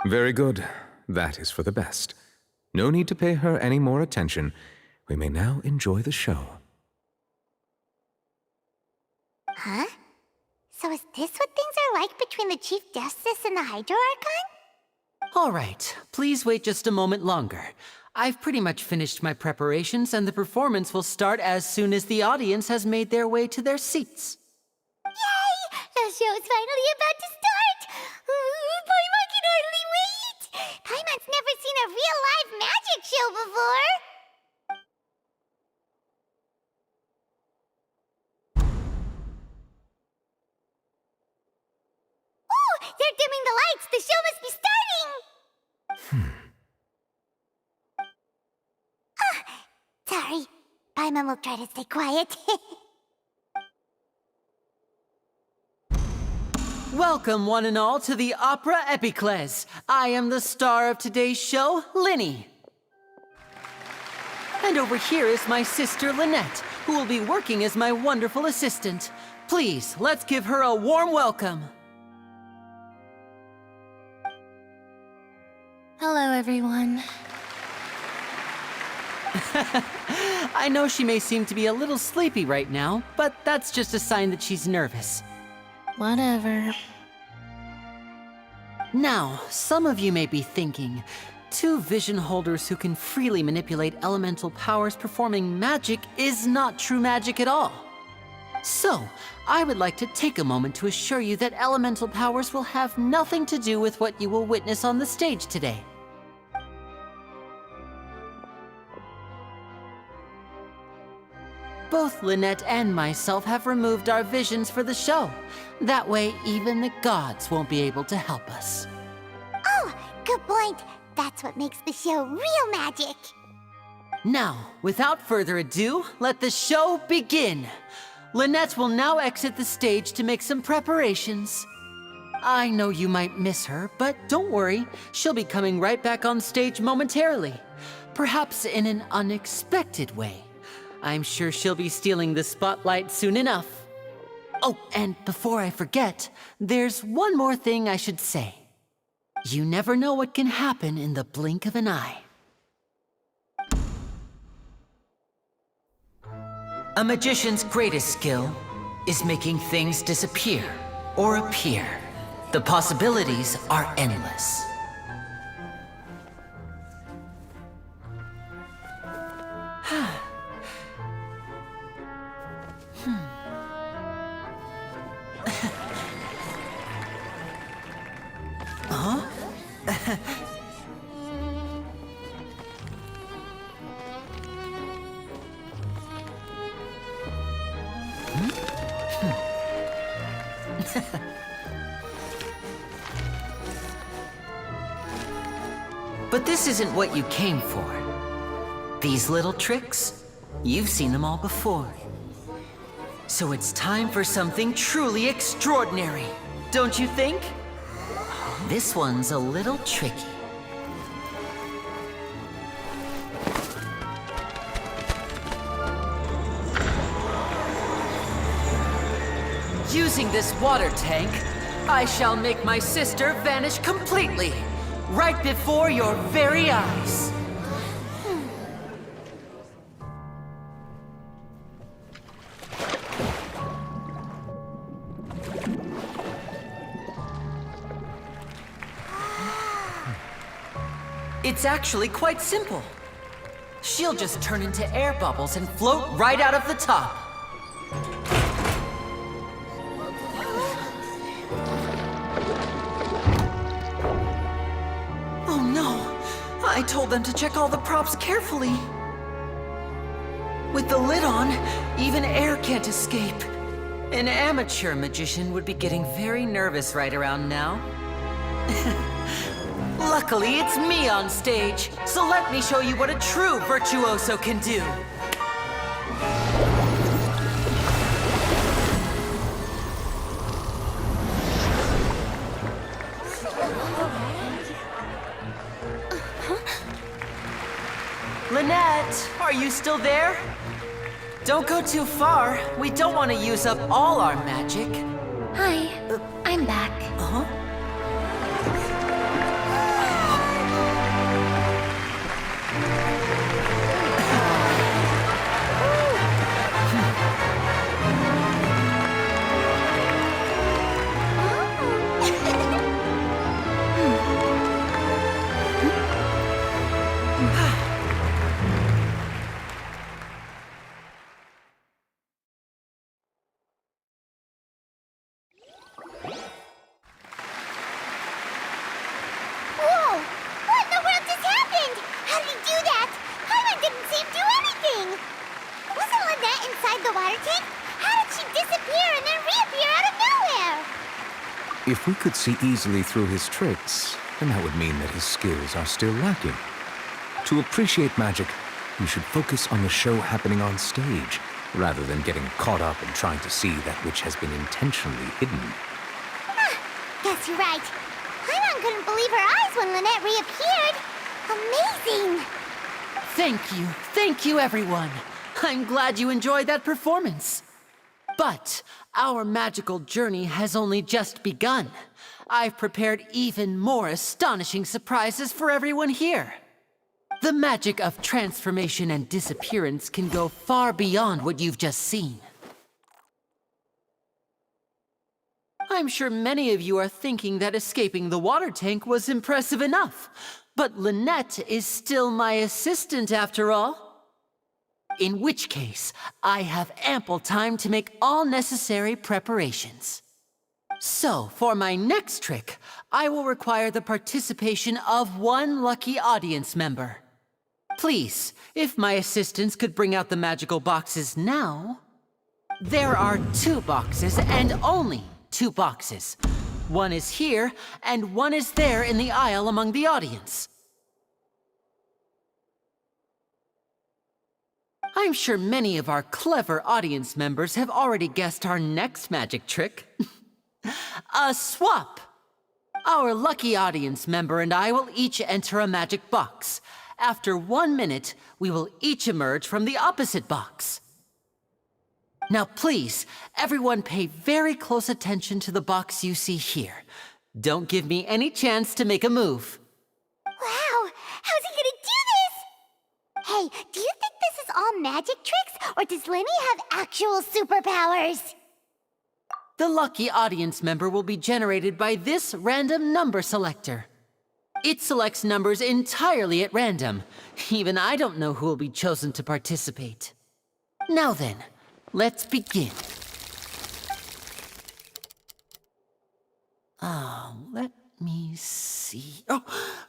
Very good. That is for the best. No need to pay her any more attention. We may now enjoy the show. Huh? So is this what things are like between the Chief Justice and the Hydro Archon? All right, please wait just a moment longer. I've pretty much finished my preparations, and the performance will start as soon as the audience has made their way to their seats. Yay! The show's finally about to start! Paimon can hardly wait! Paimon's never seen a real live magic show before! Ooh! They're dimming the lights! The show must be starting! Sorry. Paimon will try to stay quiet. Welcome, one and all, to the Opera Epiclese. I am the star of today's show, Linny. And over here is my sister, Lynette, who will be working as my wonderful assistant. Please, let's give her a warm welcome. Hello, everyone. I know she may seem to be a little sleepy right now, but that's just a sign that she's nervous. Whatever. Now, some of you may be thinking, two vision holders who can freely manipulate elemental powers performing magic is not true magic at all. So, I would like to take a moment to assure you that elemental powers will have nothing to do with what you will witness on the stage today. Both Lynette and myself have removed our visions for the show. That way, even the gods won't be able to help us. Oh, good point. That's what makes the show real magic. Now, without further ado, let the show begin. Lynette will now exit the stage to make some preparations. I know you might miss her, but don't worry. She'll be coming right back on stage momentarily. Perhaps in an unexpected way. I'm sure she'll be stealing the spotlight soon enough. Oh, and before I forget, there's one more thing I should say. You never know what can happen in the blink of an eye. A magician's greatest skill is making things disappear or appear. The possibilities are endless. But this isn't what you came for. These little tricks, you've seen them all before. So it's time for something truly extraordinary, don't you think? This one's a little tricky. Using this water tank, I shall make my sister vanish completely, right before your very eyes. It's actually quite simple. She'll just turn into air bubbles and float right out of the top. Oh no! I told them to check all the props carefully. With the lid on, even air can't escape. An amateur magician would be getting very nervous right around now. Luckily, it's me on stage, so let me show you what a true virtuoso can do. Lynette, are you still there? Don't go too far. We don't want to use up all our magic. Hi, I'm back. Uh-huh. If we could see easily through his tricks, then that would mean that his skills are still lacking. To appreciate magic, you should focus on the show happening on stage, rather than getting caught up in trying to see that which has been intentionally hidden. Guess you're right. Paimon couldn't believe her eyes when Lynette reappeared. Amazing! Thank you everyone. I'm glad you enjoyed that performance. But our magical journey has only just begun. I've prepared even more astonishing surprises for everyone here. The magic of transformation and disappearance can go far beyond what you've just seen. I'm sure many of you are thinking that escaping the water tank was impressive enough, but Lynette is still my assistant after all. In which case, I have ample time to make all necessary preparations. So, for my next trick, I will require the participation of one lucky audience member. Please, if my assistants could bring out the magical boxes now. There are 2 boxes, and only 2 boxes. One is here, and one is there in the aisle among the audience. I'm sure many of our clever audience members have already guessed our next magic trick. A swap! Our lucky audience member and I will each enter a magic box. After 1 minute, we will each emerge from the opposite box. Now please, everyone pay very close attention to the box you see here. Don't give me any chance to make a move. Wow! How's he gonna do this? Hey, do you think this is all magic tricks, or does Lenny have actual superpowers? The lucky audience member will be generated by this random number selector. It selects numbers entirely at random. Even I don't know who will be chosen to participate. Now then, let's begin. Let me see. Oh,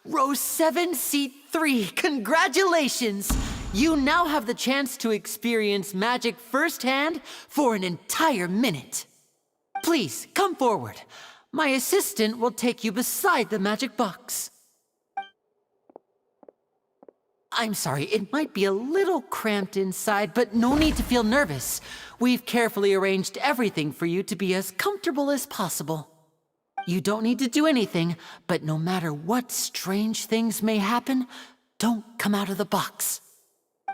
row 7, seat 3. Congratulations! You now have the chance to experience magic firsthand for an entire minute. Please, come forward. My assistant will take you beside the magic box. I'm sorry, it might be a little cramped inside, but no need to feel nervous. We've carefully arranged everything for you to be as comfortable as possible. You don't need to do anything, but no matter what strange things may happen, don't come out of the box.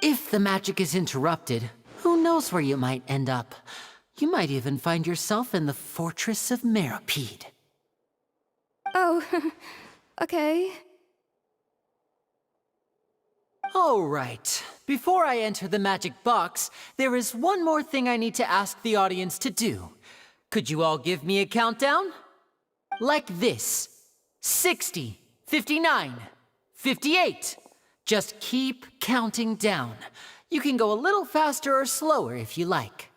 If the magic is interrupted, who knows where you might end up? You might even find yourself in the Fortress of Meropide. Oh, okay. All right. Before I enter the magic box, there is one more thing I need to ask the audience to do. Could you all give me a countdown? Like this. 60, 59, 58. Just keep counting down. You can go a little faster or slower if you like.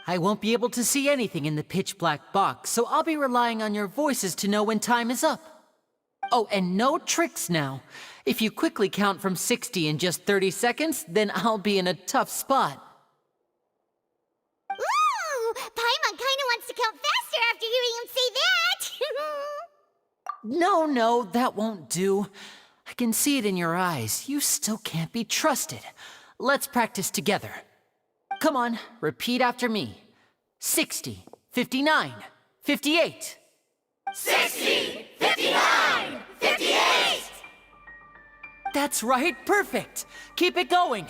I won't be able to see anything in the pitch black box, so I'll be relying on your voices to know when time is up. Oh, and no tricks now. If you quickly count from 60 in just 30 seconds, then I'll be in a tough spot. Ooh! Paimon kinda wants to count faster after hearing him say that! No, that won't do. I can see it in your eyes. You still can't be trusted. Let's practice together. Come on, repeat after me. 60, 59, 58. 60! 59! 58! That's right, perfect. Keep it going.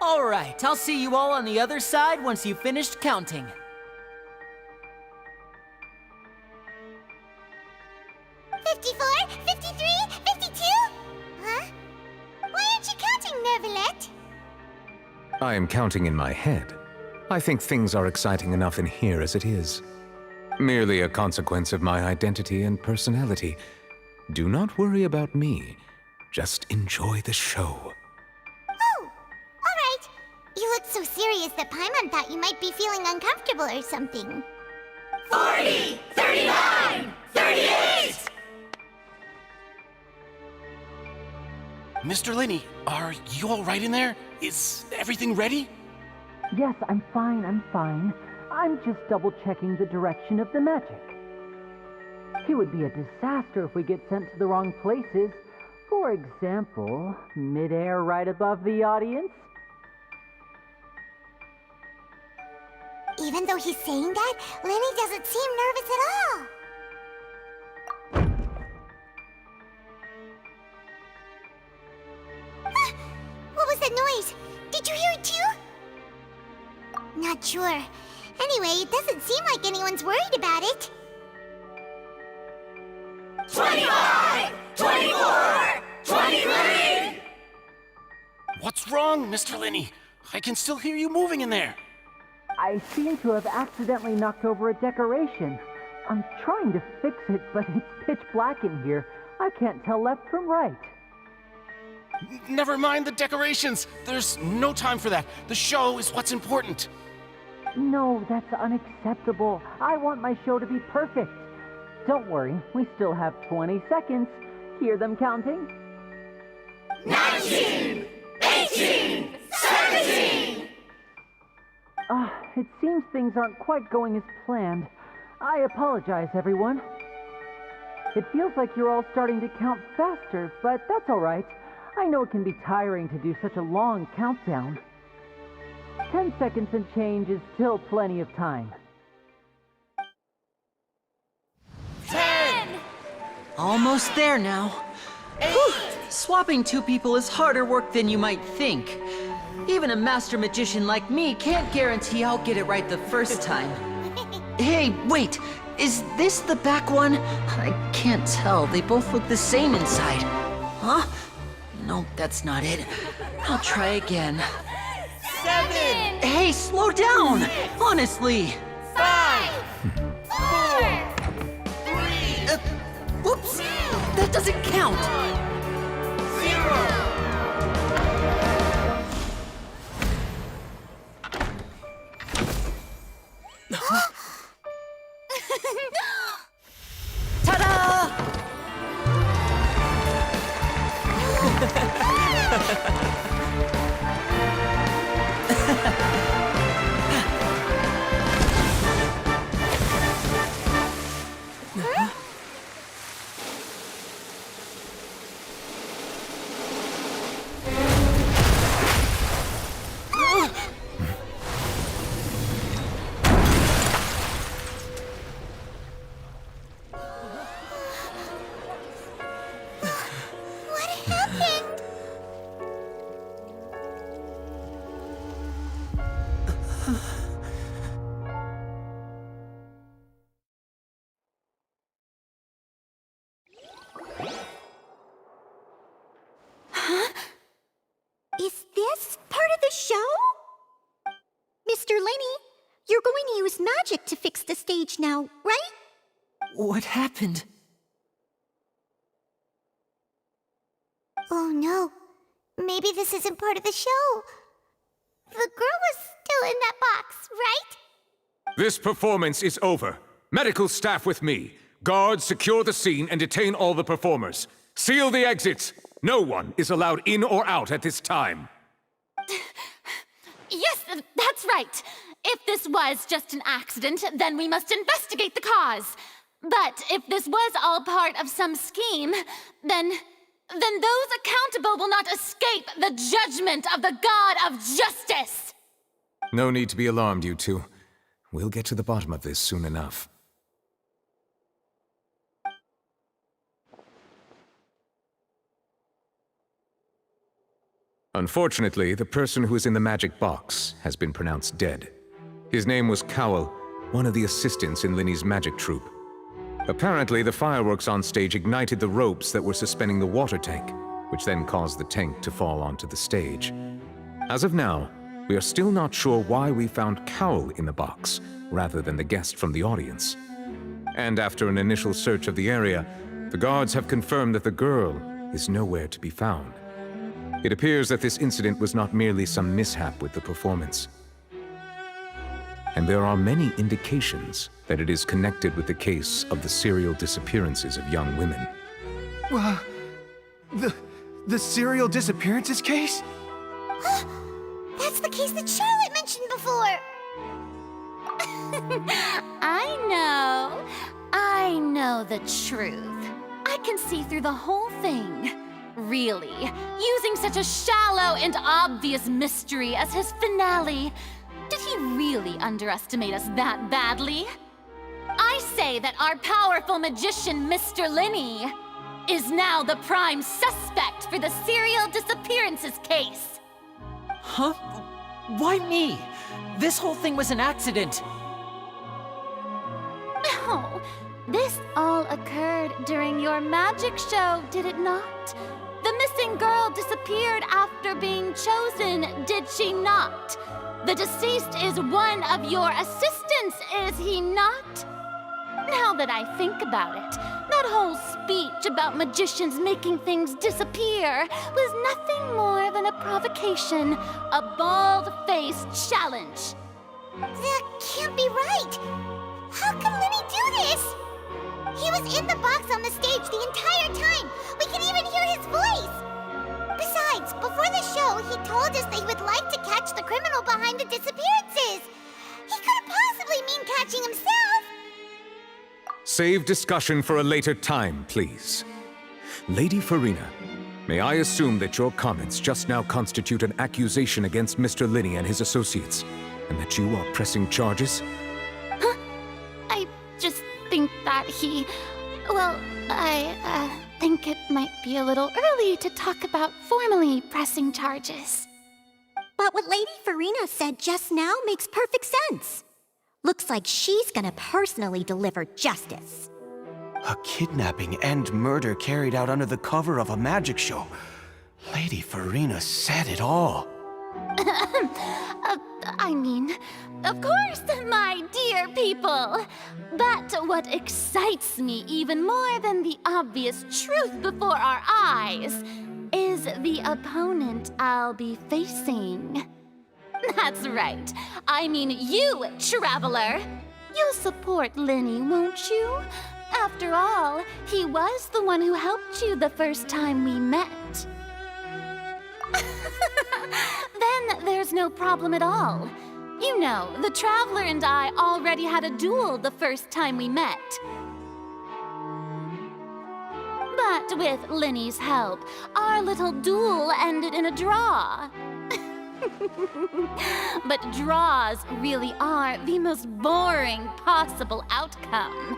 All right, I'll see you all on the other side once you've finished counting. $54, $53, $52? Huh? Why aren't you counting, Neuvillette? I am counting in my head. I think things are exciting enough in here as it is. Merely a consequence of my identity and personality. Do not worry about me. Just enjoy the show. Oh, all right. You look so serious that Paimon thought you might be feeling uncomfortable or something. 40, 39, 38! Mr. Linney, are you all right in there? Is everything ready? Yes, I'm fine. I'm just double-checking the direction of the magic. It would be a disaster if we get sent to the wrong places. For example, midair right above the audience. Even though he's saying that, Lenny doesn't seem nervous at all. What was that noise? Did you hear it too? Not sure. Anyway, it doesn't seem like anyone's worried about it. 25! 24! 23! What's wrong, Mr. Linney? I can still hear you moving in there. I seem to have accidentally knocked over a decoration. I'm trying to fix it, but it's pitch black in here. I can't tell left from right. Never mind the decorations. There's no time for that. The show is what's important. No, that's unacceptable. I want my show to be perfect. Don't worry, we still have 20 seconds. Hear them counting? 19! 18! 17! It seems things aren't quite going as planned. I apologize, everyone. It feels like you're all starting to count faster, but that's all right. I know it can be tiring to do such a long countdown. 10 seconds and change is still plenty of time. 10! Almost there now. 8! Whew. Swapping two people is harder work than you might think. Even a master magician like me can't guarantee I'll get it right the first time. Hey, wait! Is this the back one? I can't tell. They both look the same inside. Huh? No, that's not it. I'll try again. 7! Hey, slow down! Honestly! 5! 4! 3! Whoops! That doesn't count! 0! Ta-da! What happened? Is this part of the show? Mr. Lenny, you're going to use magic to fix the stage now, right? What happened? Oh no. Maybe this isn't part of the show. The girl was still in that box, right? This performance is over. Medical staff with me. Guards, secure the scene and detain all the performers. Seal the exits. No one is allowed in or out at this time. Yes, that's right. If this was just an accident, then we must investigate the cause. But if this was all part of some scheme, then those accountable will not escape the judgment of the God of Justice. No need to be alarmed, you two. We'll get to the bottom of this soon enough. Unfortunately, the person who is in the magic box has been pronounced dead. His name was Cowell, one of the assistants in Linny's magic troupe. Apparently, the fireworks on stage ignited the ropes that were suspending the water tank, which then caused the tank to fall onto the stage. As of now, we are still not sure why we found Cowell in the box, rather than the guest from the audience. And after an initial search of the area, the guards have confirmed that the girl is nowhere to be found. It appears that this incident was not merely some mishap with the performance. And there are many indications that it is connected with the case of the serial disappearances of young women. The serial disappearances case? That's the case that Charlotte mentioned before. I know know the truth. I can see through the whole thing. Really, using such a shallow and obvious mystery as his finale. Did he really underestimate us that badly? I say that our powerful magician, Mr. Linney, is now the prime suspect for the serial disappearances case. Huh? Why me? This whole thing was an accident. No, this all occurred during your magic show, did it not? The missing girl disappeared after being chosen, did she not? The deceased is one of your assistants, is he not? Now that I think about it, that whole speech about magicians making things disappear was nothing more than a provocation, a bald-faced challenge. That can't be right. How can Linny do this? He was in the box on the stage the entire time. We can even hear his voice. Besides, before the show, he told us that he would like to catch the criminal behind the disappearances. He couldn't possibly mean catching himself. Save discussion for a later time, please. Lady Farina, may I assume that your comments just now constitute an accusation against Mr. Linney and his associates, and that you are pressing charges? I just think that I think it might be a little early to talk about formally pressing charges. But what Lady Farina said just now makes perfect sense. Looks like she's gonna personally deliver justice. A kidnapping and murder carried out under the cover of a magic show. Lady Farina said it all. Of course, my dear people. But what excites me even more than the obvious truth before our eyes is the opponent I'll be facing. That's right. I mean you, Traveler. You'll support Linney, won't you? After all, he was the one who helped you the first time we met. Then there's no problem at all. You know, the Traveler and I already had a duel the first time we met. But with Linney's help, our little duel ended in a draw. But draws really are the most boring possible outcome.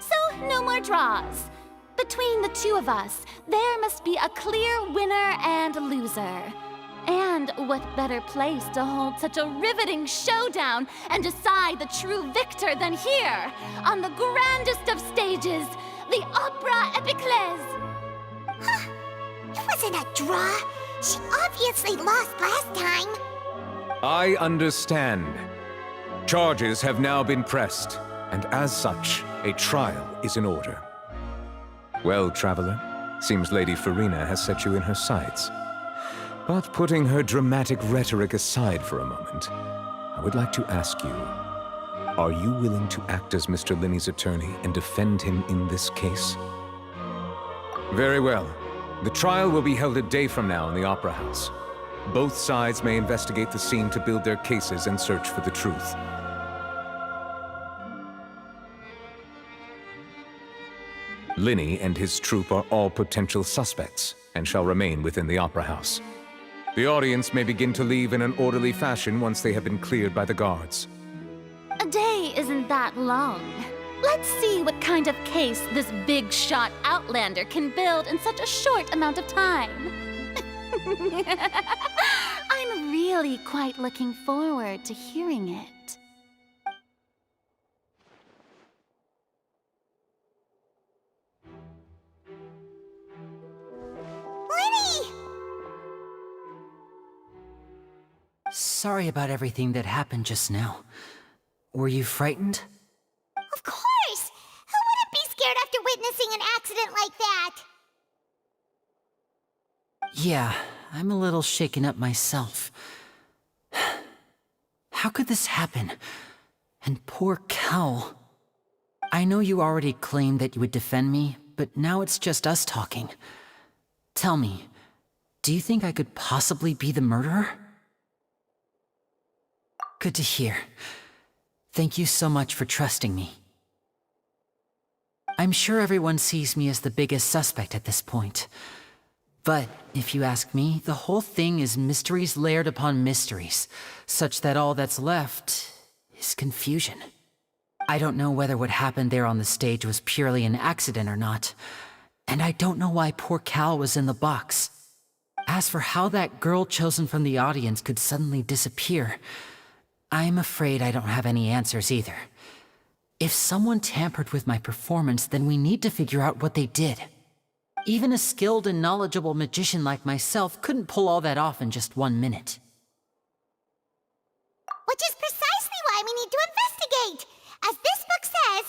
So, no more draws. Between the two of us, there must be a clear winner and loser. And what better place to hold such a riveting showdown and decide the true victor than here, on the grandest of stages, the Opera Epiclese. Huh? It wasn't a draw. She obviously lost last time. I understand. Charges have now been pressed, and as such, a trial is in order. Well, Traveler, seems Lady Farina has set you in her sights. But putting her dramatic rhetoric aside for a moment, I would like to ask you, are you willing to act as Mr. Linney's attorney and defend him in this case? Very well. The trial will be held a day from now in the Opera House. Both sides may investigate the scene to build their cases and search for the truth. Linney and his troupe are all potential suspects and shall remain within the Opera House. The audience may begin to leave in an orderly fashion once they have been cleared by the guards. A day isn't that long. Let's see what kind of case this big-shot outlander can build in such a short amount of time. I'm really quite looking forward to hearing it. Linny! Sorry about everything that happened just now. Were you frightened? Of course! Who wouldn't be scared after witnessing an accident like that? Yeah, I'm a little shaken up myself. How could this happen? And poor Kel. I know you already claimed that you would defend me, but now it's just us talking. Tell me, do you think I could possibly be the murderer? Good to hear. Thank you so much for trusting me. I'm sure everyone sees me as the biggest suspect at this point. But if you ask me, the whole thing is mysteries layered upon mysteries, such that all that's left is confusion. I don't know whether what happened there on the stage was purely an accident or not, and I don't know why poor Cal was in the box. As for how that girl chosen from the audience could suddenly disappear, I'm afraid I don't have any answers either. If someone tampered with my performance, then we need to figure out what they did. Even a skilled and knowledgeable magician like myself couldn't pull all that off in just 1 minute. Which is precisely why we need to investigate! As this book says,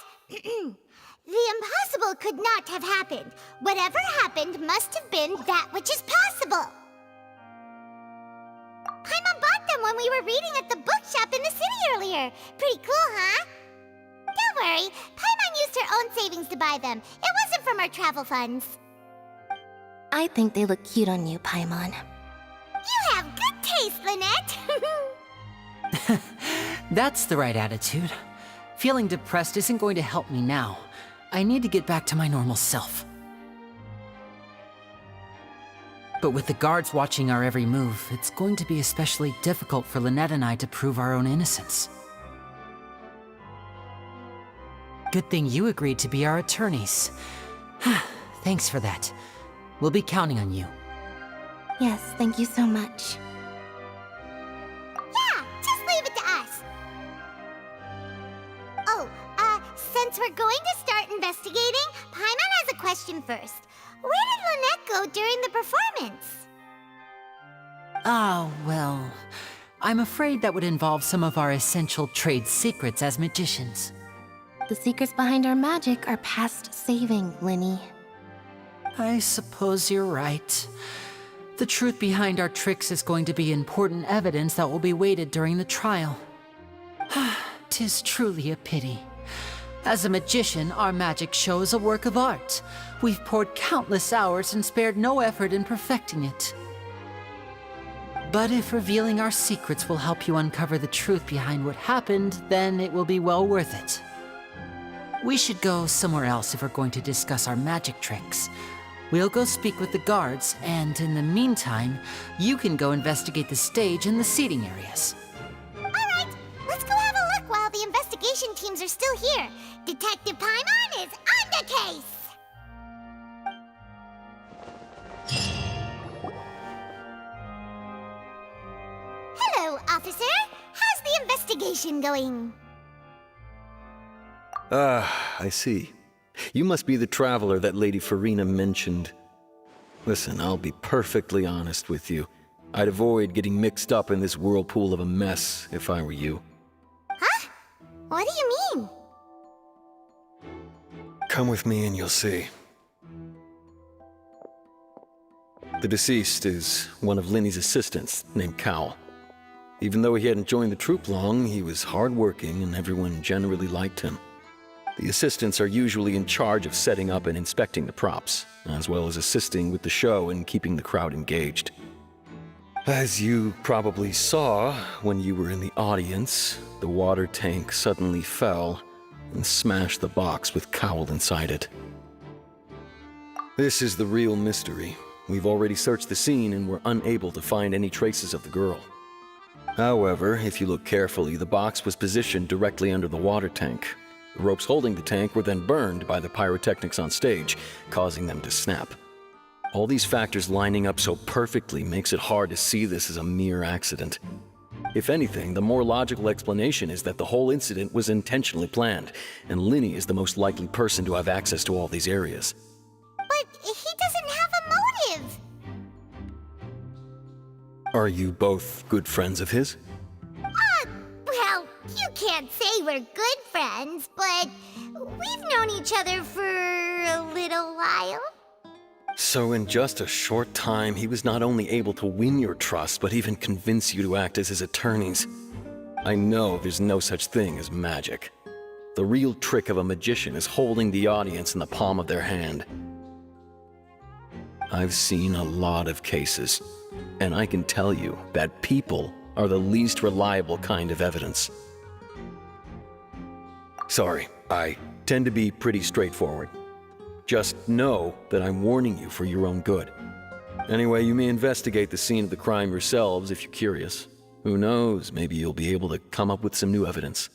the impossible could not have happened. Whatever happened must have been that which is possible. Paimon bought them when we were reading at the bookshop in the city earlier. Pretty cool, huh? Don't worry, Paimon used her own savings to buy them. It wasn't from our travel funds. I think they look cute on you, Paimon. You have good taste, Lynette! That's the right attitude. Feeling depressed isn't going to help me now. I need to get back to my normal self. But with the guards watching our every move, it's going to be especially difficult for Lynette and I to prove our own innocence. Good thing you agreed to be our attorneys. Thanks for that. We'll be counting on you. Yes, thank you so much. Yeah, just leave it to us. Oh, since we're going to start investigating, Paimon has a question first. Where did Lynette go during the performance? Oh, well, I'm afraid that would involve some of our essential trade secrets as magicians. The secrets behind our magic are past saving, Linny. I suppose you're right. The truth behind our tricks is going to be important evidence that will be weighted during the trial. 'Tis truly a pity. As a magician, our magic show is a work of art. We've poured countless hours and spared no effort in perfecting it. But if revealing our secrets will help you uncover the truth behind what happened, then it will be well worth it. We should go somewhere else if we're going to discuss our magic tricks. We'll go speak with the guards, and in the meantime, you can go investigate the stage and the seating areas. Alright, let's go have a look while the investigation teams are still here. Detective Paimon is on the case! Hello, officer. How's the investigation going? I see. You must be the traveler that Lady Farina mentioned. Listen, I'll be perfectly honest with you. I'd avoid getting mixed up in this whirlpool of a mess if I were you. Huh? What do you mean? Come with me and you'll see. The deceased is one of Linny's assistants, named Cal. Even though he hadn't joined the troupe long, he was hardworking and everyone generally liked him. The assistants are usually in charge of setting up and inspecting the props, as well as assisting with the show and keeping the crowd engaged. As you probably saw when you were in the audience, the water tank suddenly fell and smashed the box with Cowl inside it. This is the real mystery. We've already searched the scene and were unable to find any traces of the girl. However, if you look carefully, the box was positioned directly under the water tank. The ropes holding the tank were then burned by the pyrotechnics on stage, causing them to snap. All these factors lining up so perfectly makes it hard to see this as a mere accident. If anything, the more logical explanation is that the whole incident was intentionally planned, and Linny is the most likely person to have access to all these areas. But he doesn't have a motive! Are you both good friends of his? Well, you can't say we're good friends, but we've known each other for a little while. So in just a short time, he was not only able to win your trust, but even convince you to act as his attorneys. I know there's no such thing as magic. The real trick of a magician is holding the audience in the palm of their hand. I've seen a lot of cases, and I can tell you that people are the least reliable kind of evidence. Sorry, I tend to be pretty straightforward. Just know that I'm warning you for your own good. Anyway, you may investigate the scene of the crime yourselves if you're curious. Who knows, maybe you'll be able to come up with some new evidence.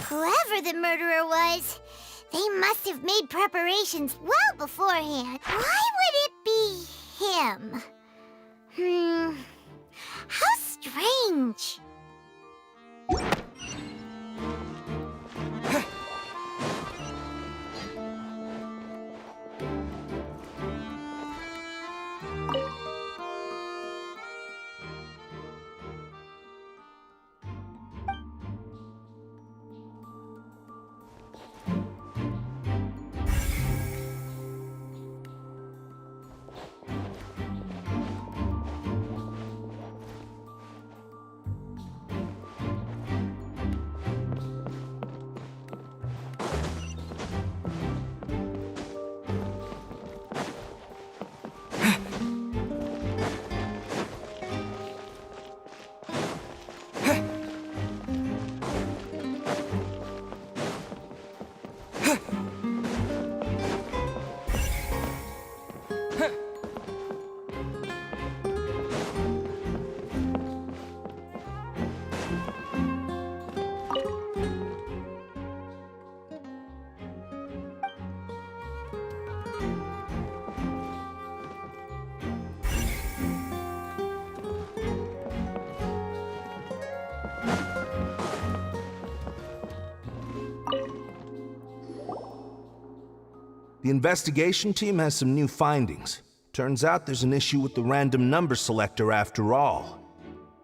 Whoever the murderer was, they must have made preparations well beforehand. Why would it be him? How strange. The investigation team has some new findings. Turns out there's an issue with the random number selector after all.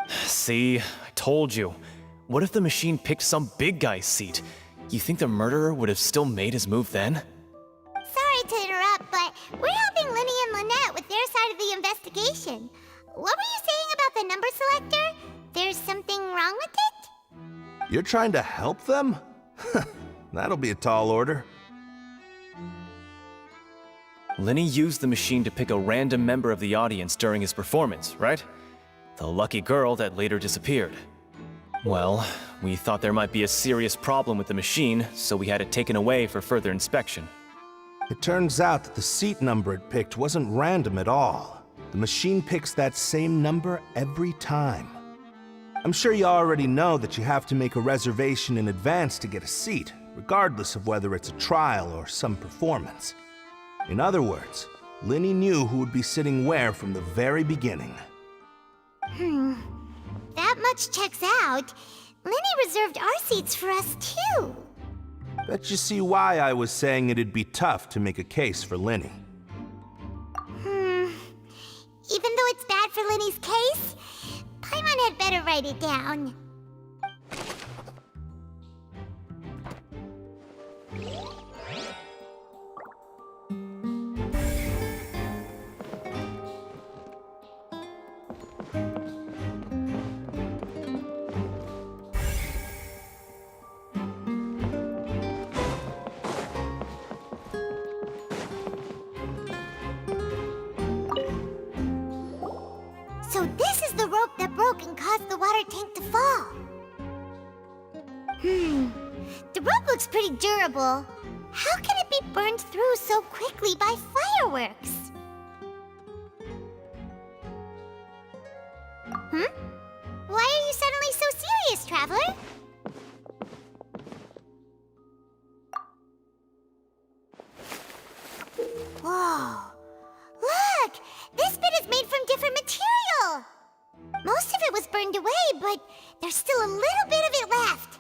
See, I told you. What if the machine picked some big guy's seat? You think the murderer would have still made his move then? Sorry to interrupt, but we're helping Linny and Lynette with their side of the investigation. What were you saying about the number selector? There's something wrong with it? You're trying to help them? That'll be a tall order. Linny used the machine to pick a random member of the audience during his performance, right? The lucky girl that later disappeared. Well, we thought there might be a serious problem with the machine, so we had it taken away for further inspection. It turns out that the seat number it picked wasn't random at all. The machine picks that same number every time. I'm sure you already know that you have to make a reservation in advance to get a seat, regardless of whether it's a trial or some performance. In other words, Linny knew who would be sitting where from the very beginning. That much checks out. Linny reserved our seats for us, too. Bet you see why I was saying it'd be tough to make a case for Linny. Even though it's bad for Linny's case, Paimon had better write it down. So this is the rope that broke and caused the water tank to fall. The rope looks pretty durable. How can it be burned through so quickly by fireworks? Why are you suddenly so serious, Traveler? Whoa. Look! This bit is made from different material! Most of it was burned away, but there's still a little bit of it left.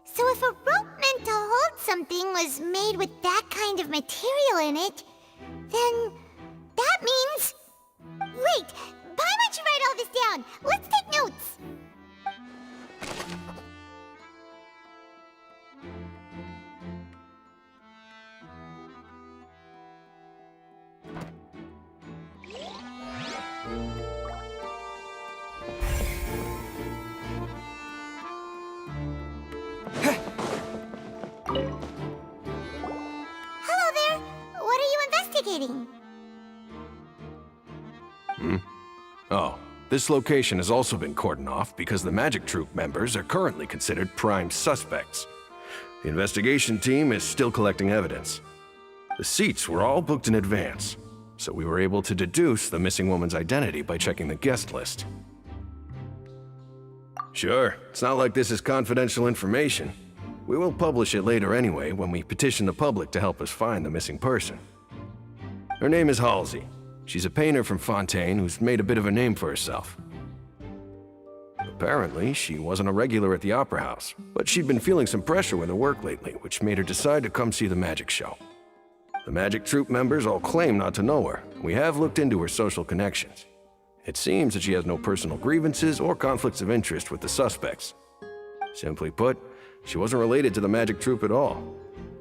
So if a rope meant to hold something was made with that kind of material in it, then that means... Wait, Paimon should write all all this down. Let's take notes. Hello there. What are you investigating? Oh, this location has also been cordoned off because the Magic Troupe members are currently considered prime suspects. The investigation team is still collecting evidence. The seats were all booked in advance, so we were able to deduce the missing woman's identity by checking the guest list. Sure, it's not like this is confidential information. We will publish it later anyway when we petition the public to help us find the missing person. Her name is Halsey. She's a painter from Fontaine who's made a bit of a name for herself. Apparently, she wasn't a regular at the Opera House, but she'd been feeling some pressure with her work lately, which made her decide to come see the magic show. The Magic Troupe members all claim not to know her. We have looked into her social connections. It seems that she has no personal grievances or conflicts of interest with the suspects. Simply put, she wasn't related to the Magic Troupe at all,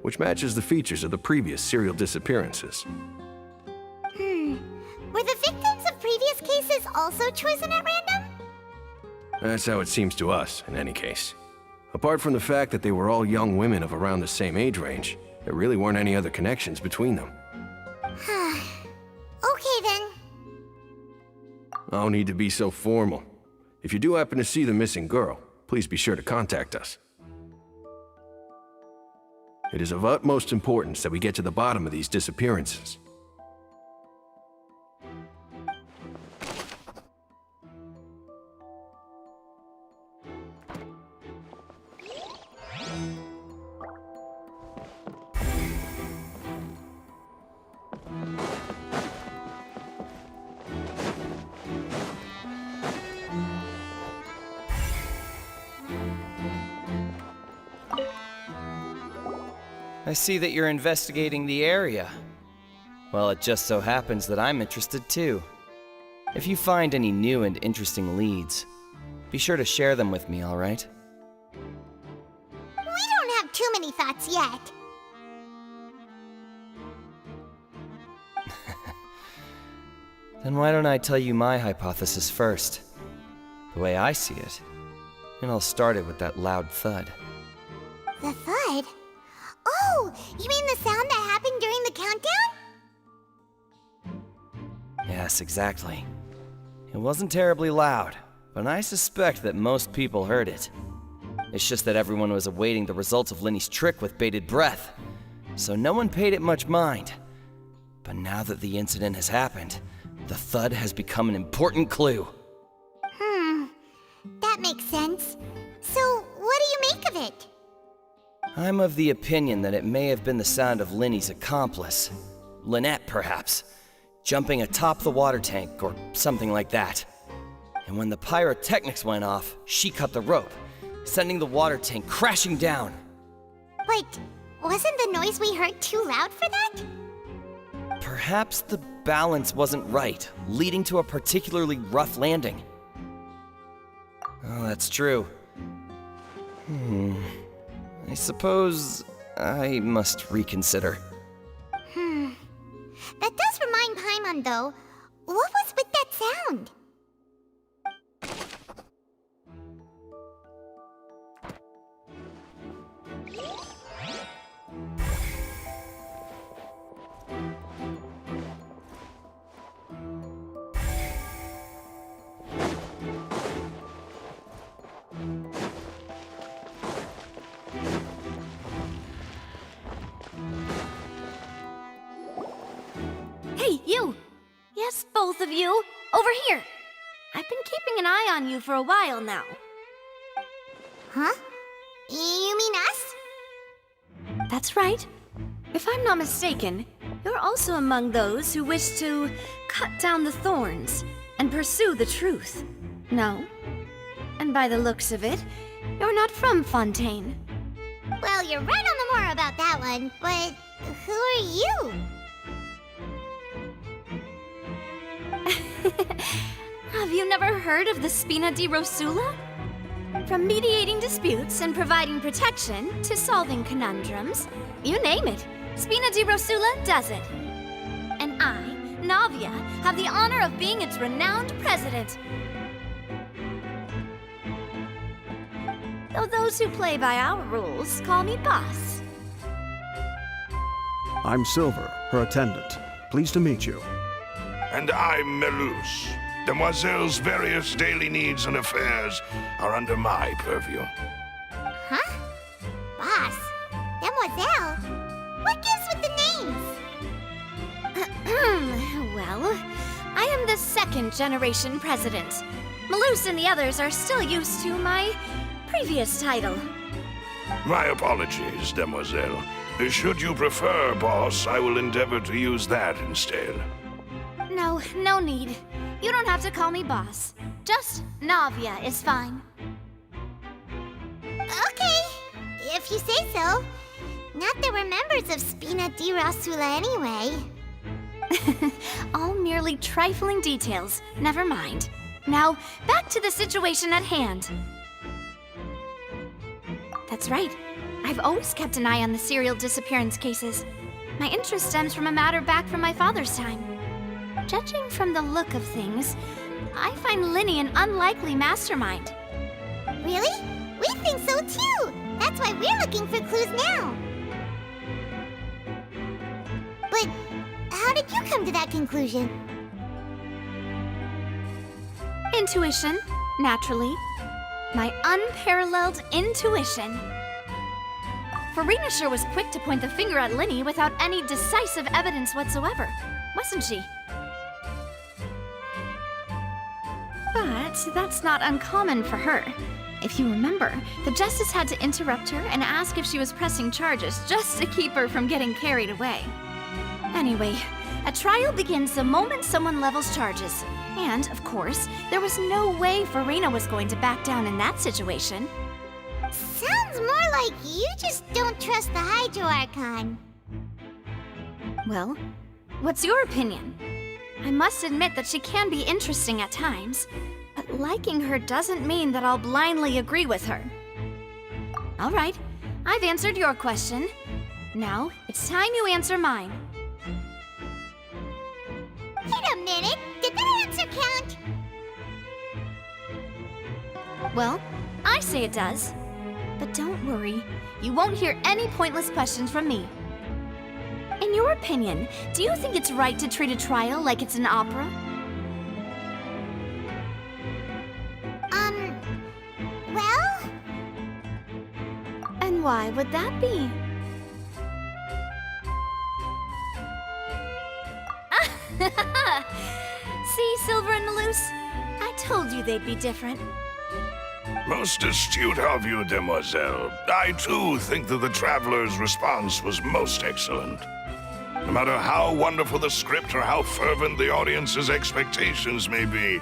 which matches the features of the previous serial disappearances. Were the victims of previous cases also chosen at random? That's how it seems to us, in any case. Apart from the fact that they were all young women of around the same age range, there really weren't any other connections between them. Okay then. No need to be so formal. If you do happen to see the missing girl, please be sure to contact us. It is of utmost importance that we get to the bottom of these disappearances. I see that you're investigating the area. Well, it just so happens that I'm interested too. If you find any new and interesting leads, be sure to share them with me, all right? We don't have too many thoughts yet. Then why don't I tell you my hypothesis first? The way I see it. And I'll start it with that loud thud. The thud? Oh, you mean the sound that happened during the countdown? Yes, exactly. It wasn't terribly loud, but I suspect that most people heard it. It's just that everyone was awaiting the results of Lenny's trick with bated breath, so no one paid it much mind. But now that the incident has happened, the thud has become an important clue. That makes sense. So, what do you make of it? I'm of the opinion that it may have been the sound of Lenny's accomplice, Lynette perhaps, jumping atop the water tank or something like that. And when the pyrotechnics went off, she cut the rope, sending the water tank crashing down. But wasn't the noise we heard too loud for that? Perhaps the balance wasn't right, leading to a particularly rough landing. Oh, that's true. I suppose I must reconsider. That does remind Paimon, though. What was with that sound? Hey, you! Yes, both of you! Over here! I've been keeping an eye on you for a while now. Huh? You mean us? That's right. If I'm not mistaken, you're also among those who wish to cut down the thorns and pursue the truth. No? And by the looks of it, you're not from Fontaine. Well, you're right on the more about that one, but who are you? Have you never heard of the Spina di Rosula? From mediating disputes and providing protection to solving conundrums, you name it, Spina di Rosula does it. And I, Navia, have the honor of being its renowned president. Though those who play by our rules call me boss. I'm Silver, her attendant. Pleased to meet you. And I'm Melus. Demoiselle's various daily needs and affairs are under my purview. Huh? Boss? Demoiselle? What gives with the names? Well, I am the second generation president. Melus and the others are still used to my previous title. My apologies, Demoiselle. Should you prefer, boss, I will endeavor to use that instead. No need. You don't have to call me boss. Just Navia is fine. Okay, if you say so. Not that we're members of Spina di Rosula anyway. All merely trifling details. Never mind. Now, back to the situation at hand. That's right. I've always kept an eye on the serial disappearance cases. My interest stems from a matter back from my father's time. Judging from the look of things, I find Linny an unlikely mastermind. Really? We think so too! That's why we're looking for clues now. But how did you come to that conclusion? Intuition, naturally. My unparalleled intuition. Farina sure was quick to point the finger at Linny without any decisive evidence whatsoever, wasn't she? But that's not uncommon for her. If you remember, the Justice had to interrupt her and ask if she was pressing charges just to keep her from getting carried away. Anyway, a trial begins the moment someone levels charges. And, of course, there was no way Farina was going to back down in that situation. Sounds more like you just don't trust the Hydro Archon. Well, what's your opinion? I must admit that she can be interesting at times, but liking her doesn't mean that I'll blindly agree with her. All right, I've answered your question. Now, it's time you answer mine. Wait a minute, did that answer count? Well, I say it does. But don't worry, you won't hear any pointless questions from me. In your opinion, do you think it's right to treat a trial like it's an opera? Well? And why would that be? See, Silver and Melus? I told you they'd be different. Most astute of you, Demoiselle. I, too, think that the Traveler's response was most excellent. No matter how wonderful the script or how fervent the audience's expectations may be,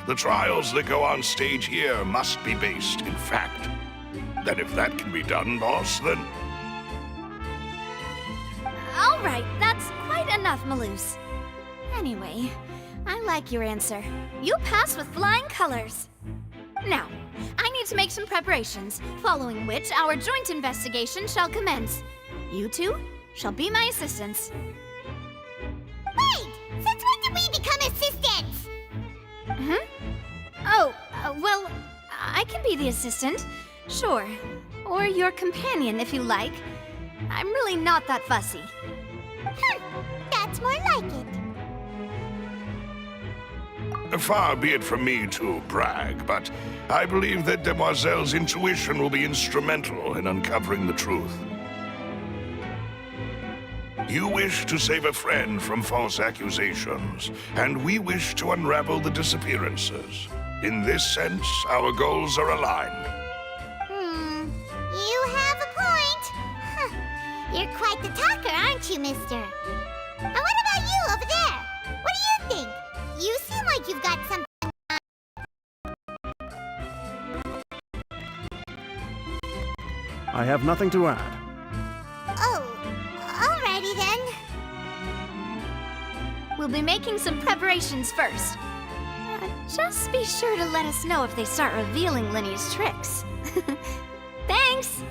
the trials that go on stage here must be based in fact. Then if that can be done, boss, then... All right, that's quite enough, Melus. Anyway, I like your answer. You pass with flying colors. Now, I need to make some preparations, following which our joint investigation shall commence. You two shall be my assistants. Wait! Since when did we become assistants? Oh, well, I can be the assistant, sure. Or your companion, if you like. I'm really not that fussy. That's more like it. Far be it from me to brag, but I believe that Demoiselle's intuition will be instrumental in uncovering the truth. You wish to save a friend from false accusations, and we wish to unravel the disappearances. In this sense, our goals are aligned. You have a point. You're quite the talker, aren't you, mister? And what about you over there? What do you think? You seem like you've got something. I have nothing to add. Oh, alrighty then. We'll be making some preparations first. Just be sure to let us know if they start revealing Linny's tricks. Thanks!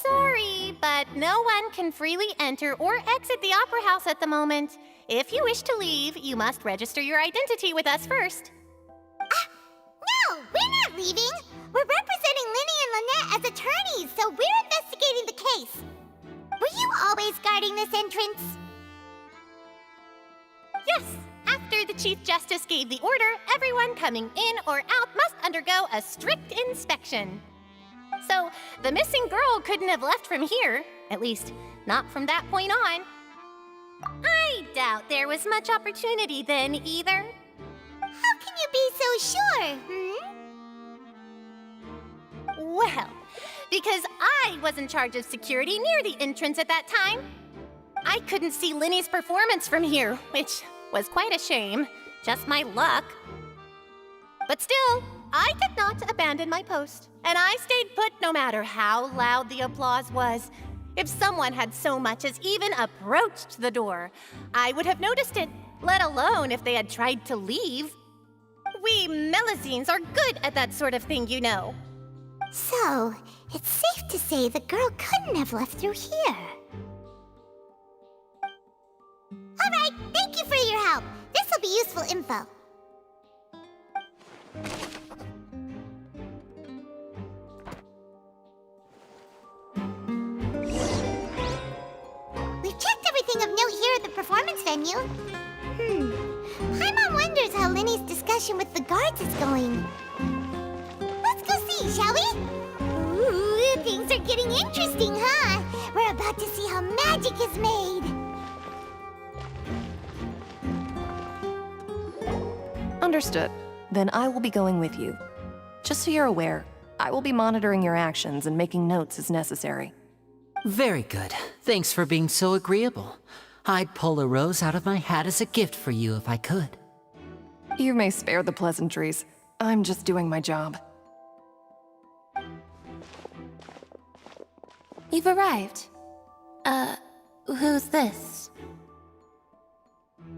Sorry, but no one can freely enter or exit the Opera House at the moment. If you wish to leave, you must register your identity with us first. No, we're not leaving. We're representing Linny and Lynette as attorneys, so we're investigating the case. Were you always guarding this entrance? Yes, after the Chief Justice gave the order, everyone coming in or out must undergo a strict inspection. So, the missing girl couldn't have left from here, at least, not from that point on. I doubt there was much opportunity then, either. How can you be so sure, Well, because I was in charge of security near the entrance at that time. I couldn't see Linny's performance from here, which was quite a shame. Just my luck. But still, I did not abandon my post, and I stayed put no matter how loud the applause was. If someone had so much as even approached the door, I would have noticed it, let alone if they had tried to leave. We Melusines are good at that sort of thing, you know. So, it's safe to say the girl couldn't have left through here. All right, thank you for your help. This will be useful info. We've checked everything of note here at the performance venue. Paimon wonders how Linny's discussion with the guards is going. Let's go see, shall we? Ooh, things are getting interesting, huh? We're about to see how magic is made. Understood. Then I will be going with you. Just so you're aware, I will be monitoring your actions and making notes as necessary. Very good. Thanks for being so agreeable. I'd pull a rose out of my hat as a gift for you if I could. You may spare the pleasantries. I'm just doing my job. You've arrived. Who's this?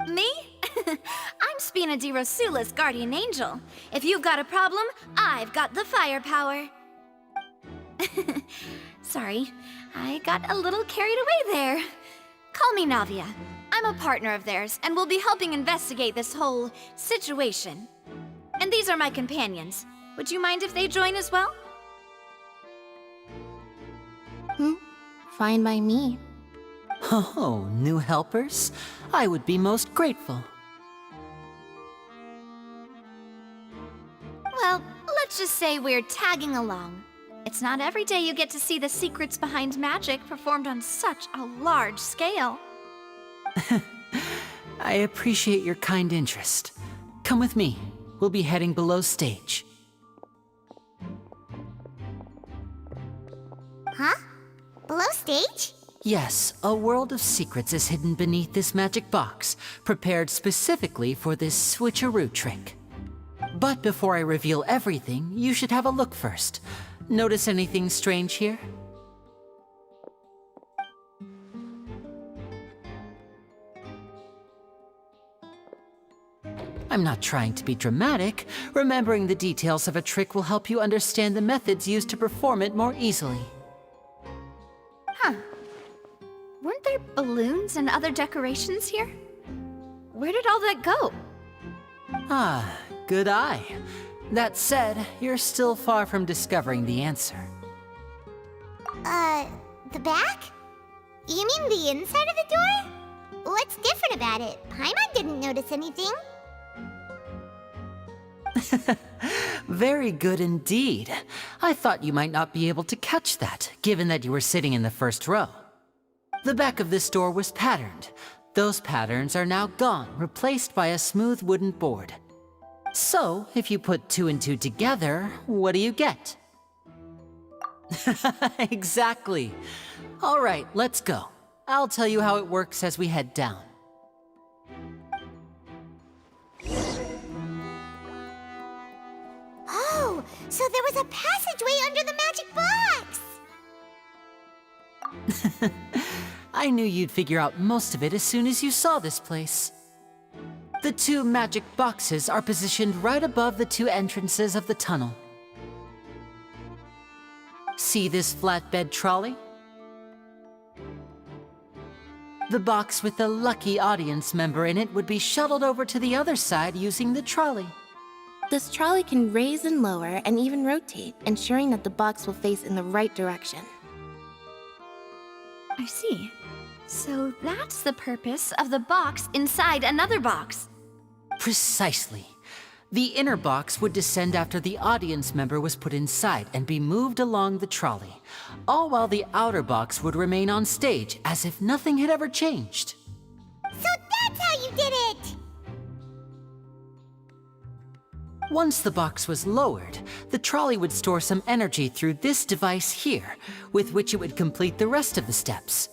Me? I'm Spina di Rosula's guardian angel. If you've got a problem, I've got the firepower. Sorry, I got a little carried away there. Call me Navia. I'm a partner of theirs, and will be helping investigate this whole situation. And these are my companions. Would you mind if they join as well? Fine by me. Oh, new helpers? I would be most grateful. Well, let's just say we're tagging along. It's not every day you get to see the secrets behind magic performed on such a large scale. I appreciate your kind interest. Come with me. We'll be heading below stage. Huh? Below stage? Yes, a world of secrets is hidden beneath this magic box, prepared specifically for this switcheroo trick. But before I reveal everything, you should have a look first. Notice anything strange here? I'm not trying to be dramatic. Remembering the details of a trick will help you understand the methods used to perform it more easily. Huh. Weren't there balloons and other decorations here? Where did all that go? Ah, good eye. That said, you're still far from discovering the answer. The back? You mean the inside of the door? What's different about it? Paimon didn't notice anything. Very good indeed. I thought you might not be able to catch that, given that you were sitting in the first row. The back of this door was patterned. Those patterns are now gone, replaced by a smooth wooden board. So, if you put 2 and 2 together, what do you get? Exactly. All right, let's go. I'll tell you how it works as we head down. so there was a passageway under the magic box! I knew you'd figure out most of it as soon as you saw this place. The two magic boxes are positioned right above the two entrances of the tunnel. See this flatbed trolley? The box with the lucky audience member in it would be shuttled over to the other side using the trolley. This trolley can raise and lower and even rotate, ensuring that the box will face in the right direction. I see. So that's the purpose of the box inside another box. Precisely. The inner box would descend after the audience member was put inside and be moved along the trolley, all while the outer box would remain on stage as if nothing had ever changed. So that's how you did it! Once the box was lowered, the trolley would store some energy through this device here, with which it would complete the rest of the steps.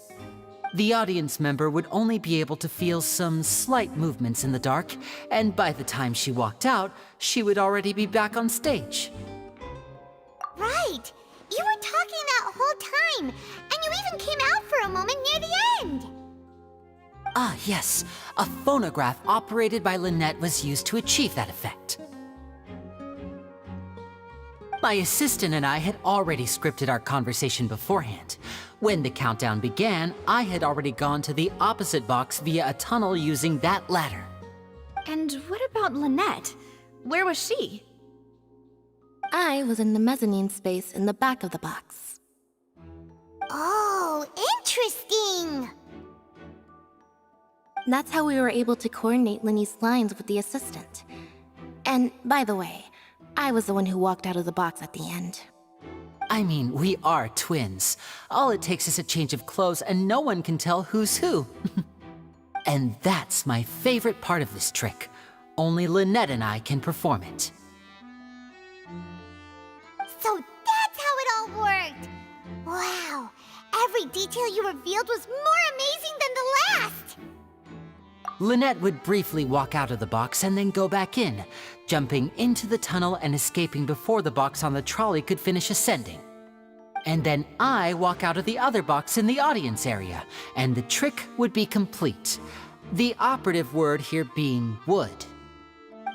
The audience member would only be able to feel some slight movements in the dark, and by the time she walked out, she would already be back on stage. Right! You were talking that whole time, and you even came out for a moment near the end! Ah, yes. A phonograph operated by Lynette was used to achieve that effect. My assistant and I had already scripted our conversation beforehand. When the countdown began, I had already gone to the opposite box via a tunnel using that ladder. And what about Lynette? Where was she? I was in the mezzanine space in the back of the box. Oh, interesting! That's how we were able to coordinate Linny's lines with the assistant. And by the way, I was the one who walked out of the box at the end. I mean, we are twins. All it takes is a change of clothes and no one can tell who's who. And that's my favorite part of this trick. Only Lynette and I can perform it. So that's how it all worked! Wow, every detail you revealed was more amazing than the last! Lynette would briefly walk out of the box and then go back in, jumping into the tunnel and escaping before the box on the trolley could finish ascending. And then I walk out of the other box in the audience area, and the trick would be complete. The operative word here being would.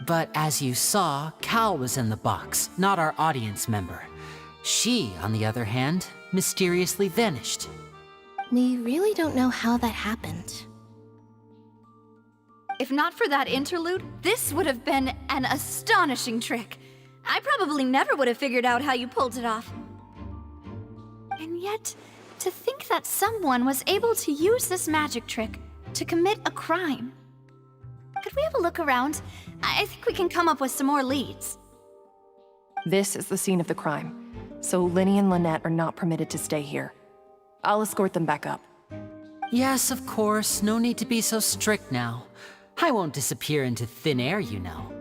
But as you saw, Cal was in the box, not our audience member. She, on the other hand, mysteriously vanished. We really don't know how that happened. If not for that interlude, this would have been an astonishing trick. I probably never would have figured out how you pulled it off. And yet, to think that someone was able to use this magic trick to commit a crime. Could we have a look around? I think we can come up with some more leads. This is the scene of the crime, so Linny and Lynette are not permitted to stay here. I'll escort them back up. Yes, of course. No need to be so strict now. I won't disappear into thin air, you know.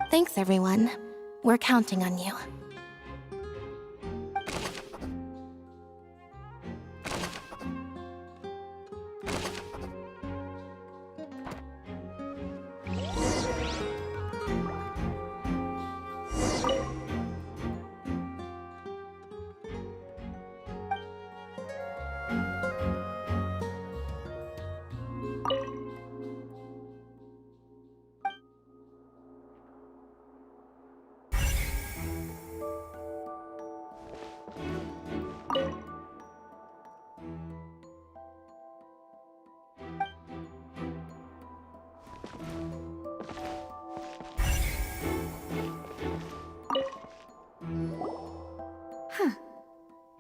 Thanks, everyone. We're counting on you.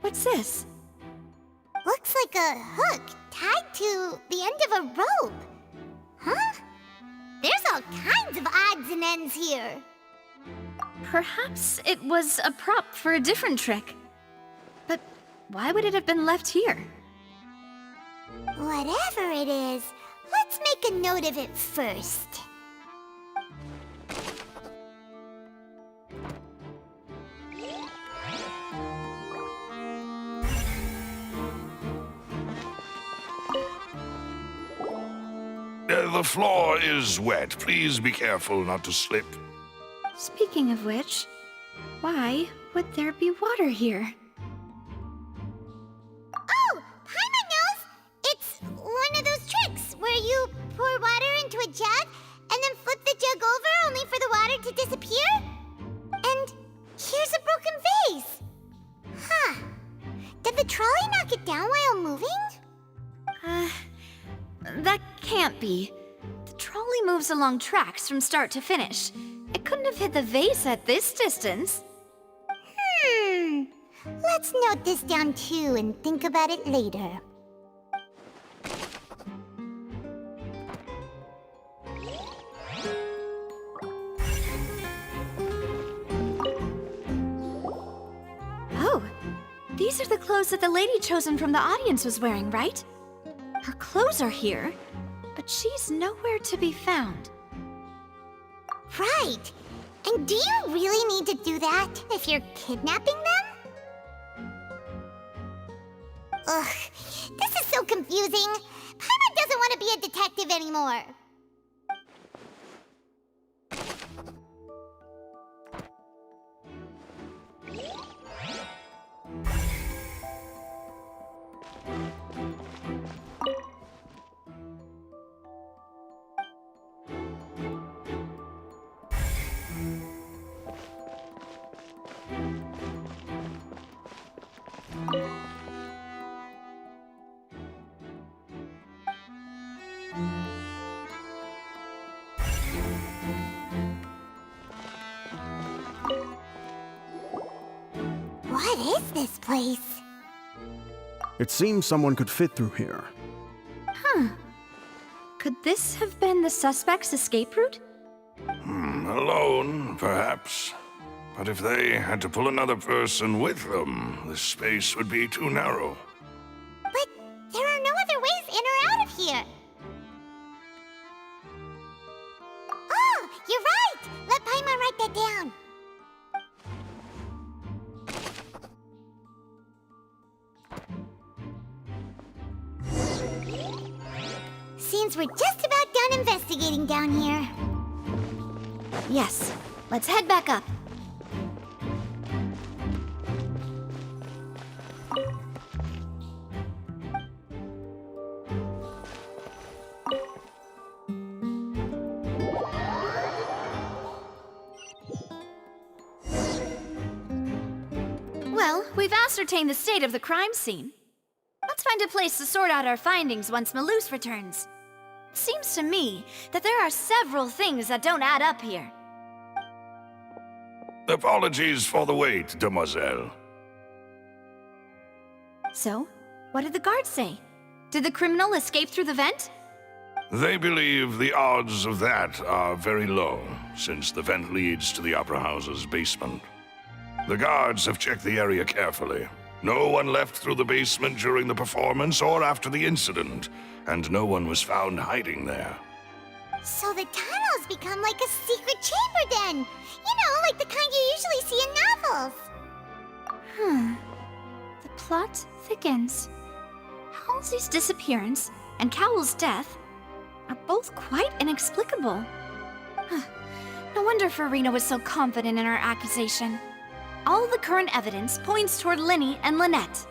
What's this? Looks like a hook tied to the end of a rope. Huh? There's all kinds of odds and ends here. Perhaps it was a prop for a different trick. But why would it have been left here? Whatever it is, let's make a note of it first. The floor is wet. Please be careful not to slip. Speaking of which, why would there be water here? Oh, Paimon knows! It's one of those tricks where you pour water into a jug and then flip the jug over only for the water to disappear? And here's a broken vase! Huh. Did the trolley knock it down while moving? That can't be. The trolley moves along tracks from start to finish. It couldn't have hit the vase at this distance. Let's note this down too and think about it later. Oh, these are the clothes that the lady chosen from the audience was wearing, right? Her clothes are here, but she's nowhere to be found. Right. And do you really need to do that if you're kidnapping them? Ugh, this is so confusing. Paimon doesn't want to be a detective anymore. What is this place? It seems someone could fit through here. Huh. Could this have been the suspect's escape route? Alone, perhaps. But if they had to pull another person with them, the space would be too narrow. But there are no other ways in or out of here. Oh, you're right! Let Paimon write that down. Seems we're just about done investigating down here. Yes. Let's head back up. Well, we've ascertained the state of the crime scene. Let's find a place to sort out our findings once Malus returns. It seems to me that there are several things that don't add up here. Apologies for the wait, demoiselle. So, what did the guards say? Did the criminal escape through the vent? They believe the odds of that are very low, since the vent leads to the Opera House's basement. The guards have checked the area carefully. No one left through the basement during the performance or after the incident, and no one was found hiding there. So the tunnels become like a secret chamber then! You know, like the kind you usually see in novels! The plot thickens. Halsey's disappearance and Cowell's death are both quite inexplicable. No wonder Farina was so confident in her accusation. All the current evidence points toward Linny and Lynette.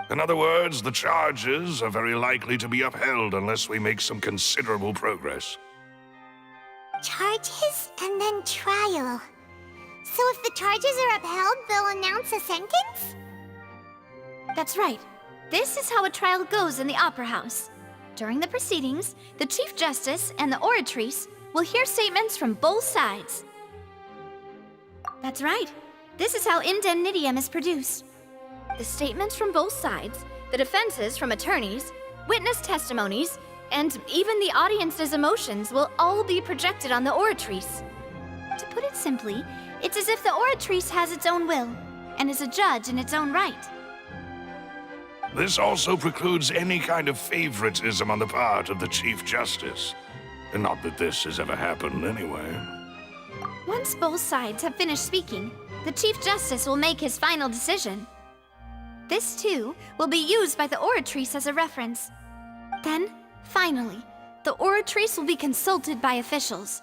In other words, the charges are very likely to be upheld unless we make some considerable progress. Charges and then trial. So if the charges are upheld, they'll announce a sentence? That's right. This is how a trial goes in the Opera House. During the proceedings, the Chief Justice and the Oratrice will hear statements from both sides. That's right. This is how indemnitium is produced. The statements from both sides, the defenses from attorneys, witness testimonies, and even the audience's emotions will all be projected on the Oratrice. To put it simply, it's as if the Oratrice has its own will, and is a judge in its own right. This also precludes any kind of favoritism on the part of the Chief Justice. And not that this has ever happened anyway. Once both sides have finished speaking, the Chief Justice will make his final decision. This, too, will be used by the Oratrice as a reference. Then, finally, the Oratrice will be consulted by officials.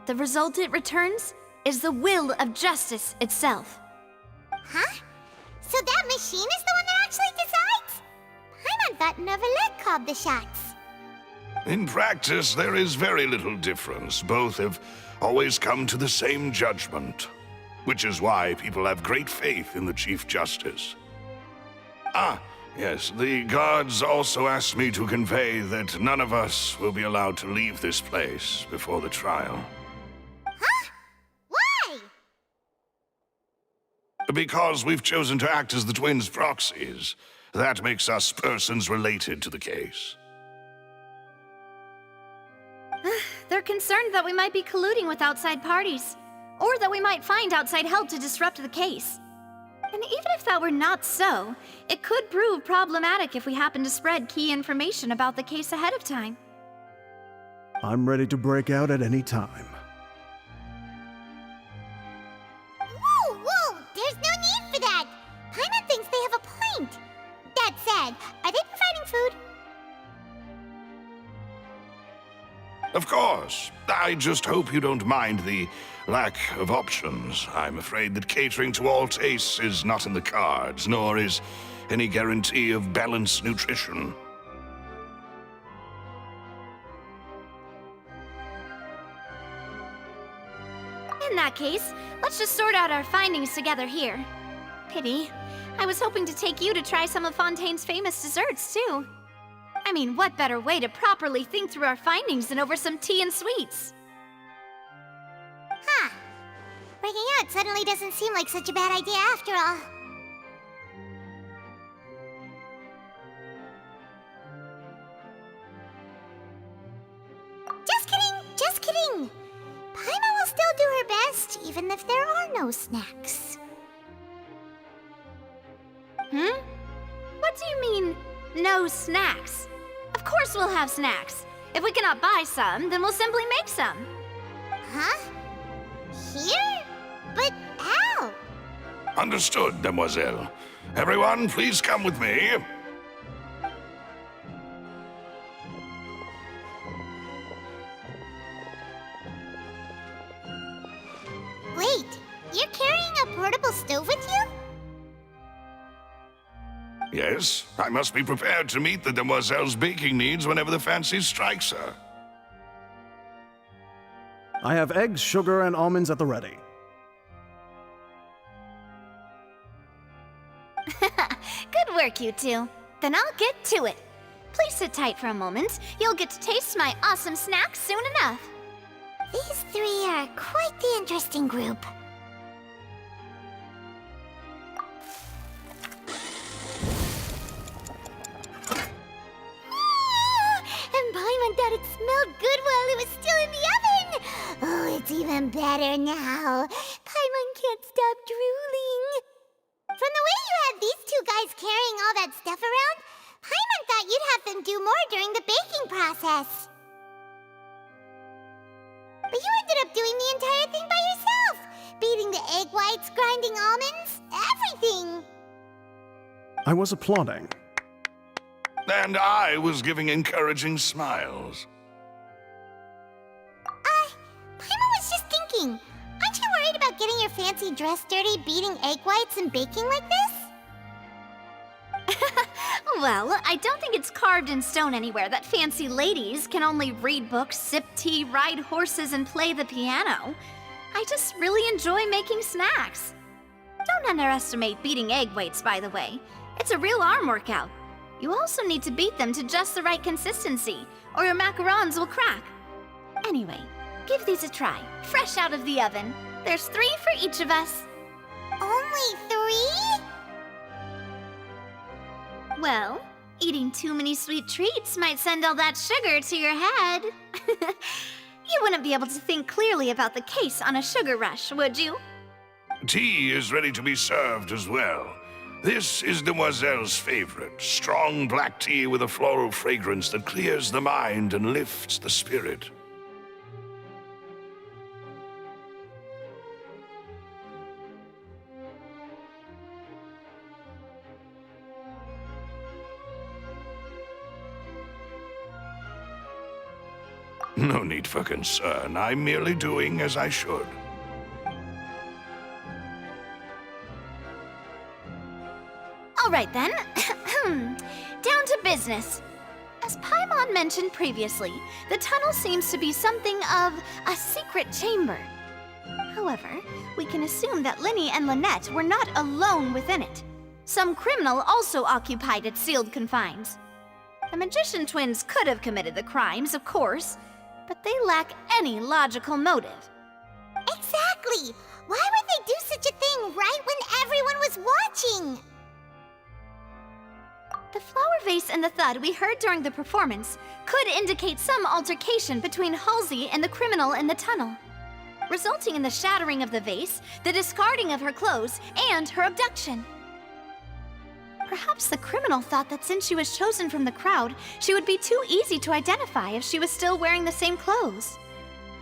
The result it returns is the will of justice itself. Huh? So that machine is the one that actually decides? Paimon thought Neverlet called the shots. In practice, there is very little difference. Both have always come to the same judgment, which is why people have great faith in the Chief Justice. Ah, yes, the guards also asked me to convey that none of us will be allowed to leave this place before the trial. Huh? Why? Because we've chosen to act as the twins' proxies. That makes us persons related to the case. They're concerned that we might be colluding with outside parties, or that we might find outside help to disrupt the case. And even if that were not so, it could prove problematic if we happen to spread key information about the case ahead of time. I'm ready to break out at any time. Whoa, whoa! There's no need for that! Paimon thinks they have a point. That said, are they providing food? Of course. I just hope you don't mind the lack of options. I'm afraid that catering to all tastes is not in the cards, nor is any guarantee of balanced nutrition. In that case, let's just sort out our findings together here. Pity. I was hoping to take you to try some of Fontaine's famous desserts, too. I mean, what better way to properly think through our findings than over some tea and sweets? Huh. Breaking out suddenly doesn't seem like such a bad idea after all. Just kidding! Just kidding! Paimon will still do her best, even if there are no snacks. What do you mean, no snacks? Of course we'll have snacks. If we cannot buy some, then we'll simply make some. Huh? Here? But how? Understood, Demoiselle. Everyone, please come with me. Wait, you're carrying a portable stove with you? Yes, I must be prepared to meet the Demoiselle's baking needs whenever the fancy strikes her. I have eggs, sugar, and almonds at the ready. Good work, you two. Then I'll get to it. Please sit tight for a moment. You'll get to taste my awesome snacks soon enough. These three are quite the interesting group. And Paimon thought it smelled good while it was still in the oven! Oh, it's even better now. Paimon can't stop drooling. From the way you had these two guys carrying all that stuff around, Paimon thought you'd have them do more during the baking process. But you ended up doing the entire thing by yourself! Beating the egg whites, grinding almonds, everything! I was applauding. And I was giving encouraging smiles. Paimon was just thinking, aren't you worried about getting your fancy dress dirty beating egg whites and baking like this? Well, I don't think it's carved in stone anywhere that fancy ladies can only read books, sip tea, ride horses, and play the piano. I just really enjoy making snacks. Don't underestimate beating egg whites, by the way. It's a real arm workout. You also need to beat them to just the right consistency, or your macarons will crack. Anyway, give these a try, fresh out of the oven. There's 3 for each of us. Only 3? Well, eating too many sweet treats might send all that sugar to your head. You wouldn't be able to think clearly about the case on a sugar rush, would you? Tea is ready to be served as well. This is Demoiselle's favorite, strong black tea with a floral fragrance that clears the mind and lifts the spirit. No need for concern. I'm merely doing as I should. All right then. Down to business. As Paimon mentioned previously, the tunnel seems to be something of a secret chamber. However, we can assume that Linny and Lynette were not alone within it. Some criminal also occupied its sealed confines. The magician twins could have committed the crimes, of course, but they lack any logical motive. Exactly! Why would they do such a thing right when everyone was watching? The flower vase and the thud we heard during the performance could indicate some altercation between Halsey and the criminal in the tunnel, resulting in the shattering of the vase, the discarding of her clothes, and her abduction. Perhaps the criminal thought that since she was chosen from the crowd, she would be too easy to identify if she was still wearing the same clothes.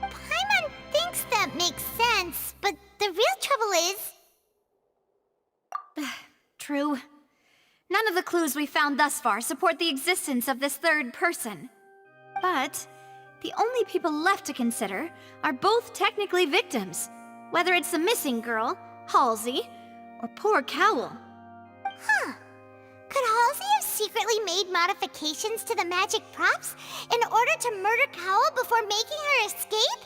Paimon thinks that makes sense, but the real trouble is... True. None of the clues we found thus far support the existence of this third person. But the only people left to consider are both technically victims, whether it's the missing girl, Halsey, or poor Cowell. Huh. Could Halsey have secretly made modifications to the magic props in order to murder Cowell before making her escape?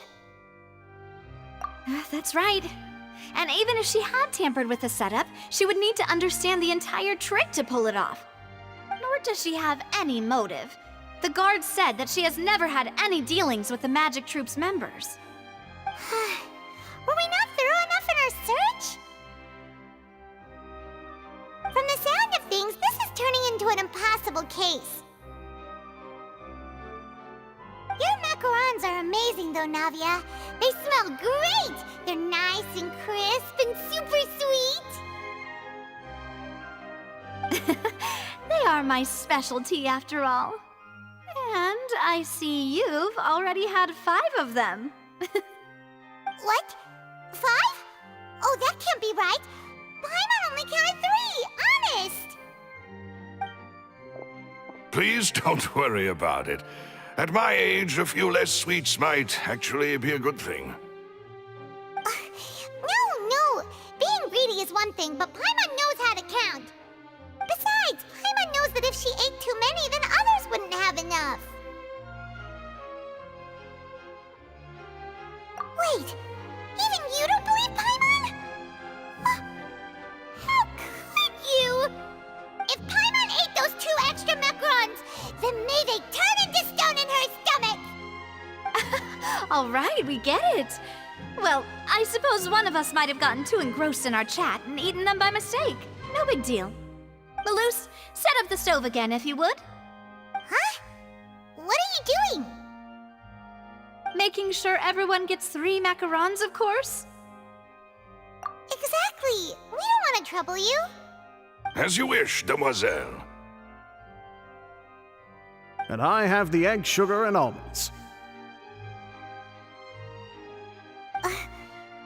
That's right. And even if she had tampered with the setup, she would need to understand the entire trick to pull it off. Nor does she have any motive. The guards said that she has never had any dealings with the magic troop's members. Were we not thorough enough in our search? From the sound of things, this is turning into an impossible case. Your macarons are amazing though, Navia. They smell great! They're nice and crisp and super sweet! They are my specialty after all. And I see you've already had 5 of them. What? 5? Oh, that can't be right! Paimon only counted 3, honest! Please don't worry about it. At my age, a few less sweets might actually be a good thing. No! Being greedy is one thing, but Paimon knows how to count. Besides, Paimon knows that if she ate too many, then others wouldn't have enough. Wait, even you don't believe Paimon? How could you? If Paimon ate those 2 extra macarons, then may they turn into stone in her stomach! All right, we get it. Well, I suppose one of us might have gotten too engrossed in our chat and eaten them by mistake. No big deal. Maloose, set up the stove again if you would. Huh? What are you doing? Making sure everyone gets 3 macarons, of course. Exactly. We don't want to trouble you. As you wish, demoiselle. And I have the egg, sugar, and almonds.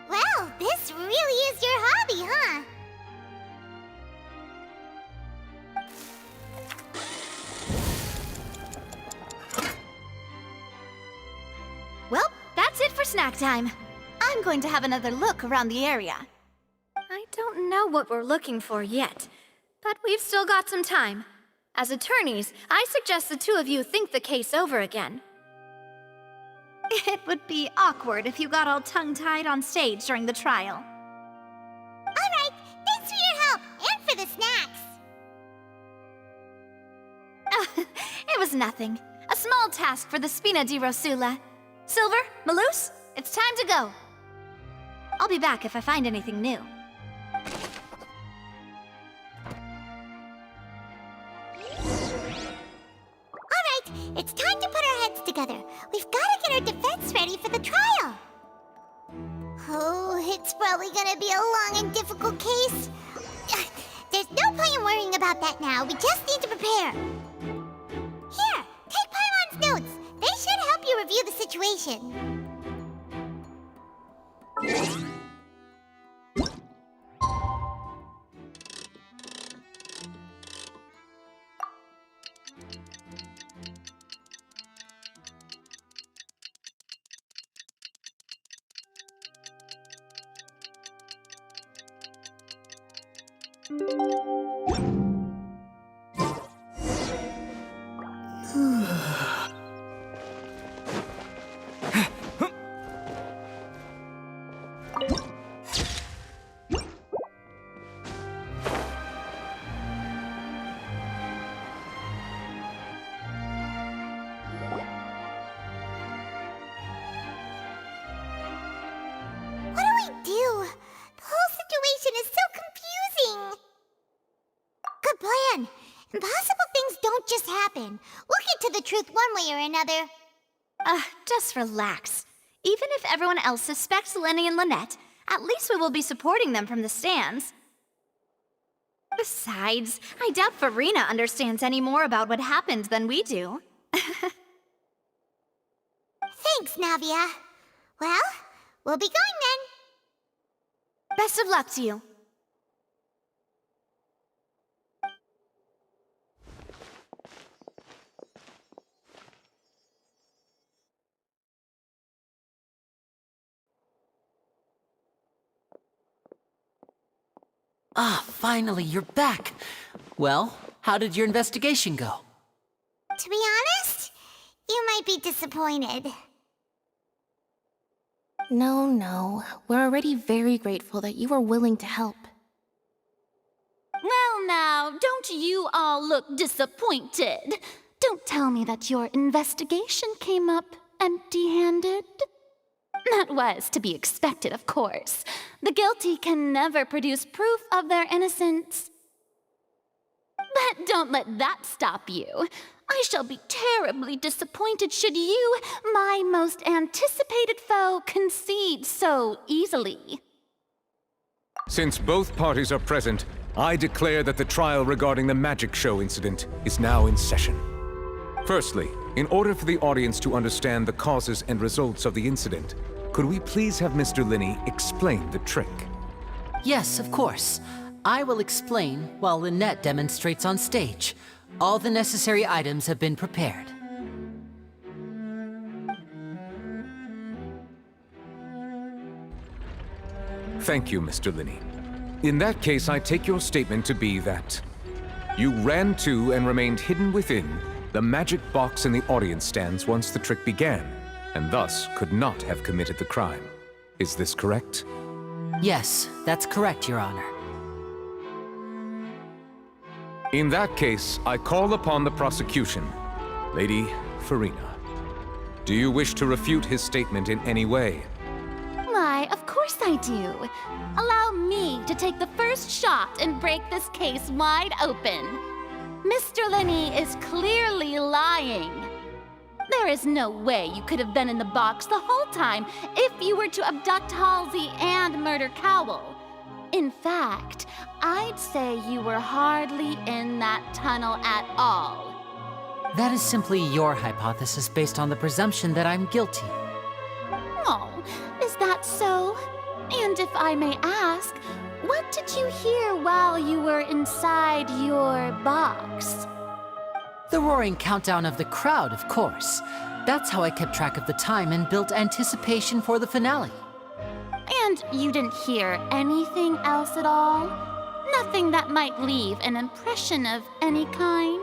Well, this really is your hobby, huh? Well, that's it for snack time. I'm going to have another look around the area. I don't know what we're looking for yet, but we've still got some time. As attorneys, I suggest the 2 of you think the case over again. It would be awkward if you got all tongue-tied on stage during the trial. All right, thanks for your help, and for the snacks. It was nothing. A small task for the Spina di Rosula. Silver, Maloose, it's time to go. I'll be back if I find anything new. It's time to put our heads together. We've got to get our defense ready for the trial. Oh, it's probably gonna be a long and difficult case. There's no point in worrying about that now. We just need to prepare. Here, take Paimon's notes. They should help you review the situation. I do? The whole situation is so confusing. Good plan. Impossible things don't just happen. We'll get to the truth one way or another. Just relax. Even if everyone else suspects Lenny and Lynette, at least we will be supporting them from the stands. Besides, I doubt Farina understands any more about what happened than we do. Thanks, Navia. Well, we'll be going then. Best of luck to you. Ah, finally, you're back. Well, how did your investigation go? To be honest, you might be disappointed. No. We're already very grateful that you were willing to help. Well now, don't you all look disappointed? Don't tell me that your investigation came up empty-handed. That was to be expected, of course. The guilty can never produce proof of their innocence. But don't let that stop you. I shall be terribly disappointed should you, my most anticipated foe, concede so easily. Since both parties are present, I declare that the trial regarding the magic show incident is now in session. Firstly, in order for the audience to understand the causes and results of the incident, could we please have Mr. Linney explain the trick? Yes, of course. I will explain while Lynette demonstrates on stage. All the necessary items have been prepared. Thank you, Mr. Linney. In that case, I take your statement to be that you ran to and remained hidden within the magic box in the audience stands once the trick began, and thus could not have committed the crime. Is this correct? Yes, that's correct, Your Honor. In that case, I call upon the prosecution. Lady Farina, do you wish to refute his statement in any way? Why, of course I do. Allow me to take the first shot and break this case wide open. Mr. Linney is clearly lying. There is no way you could have been in the box the whole time if you were to abduct Halsey and murder Cowell. In fact, I'd say you were hardly in that tunnel at all. That is simply your hypothesis based on the presumption that I'm guilty. Oh, is that so? And if I may ask, what did you hear while you were inside your box? The roaring countdown of the crowd, of course. That's how I kept track of the time and built anticipation for the finale. And you didn't hear anything else at all? Nothing that might leave an impression of any kind?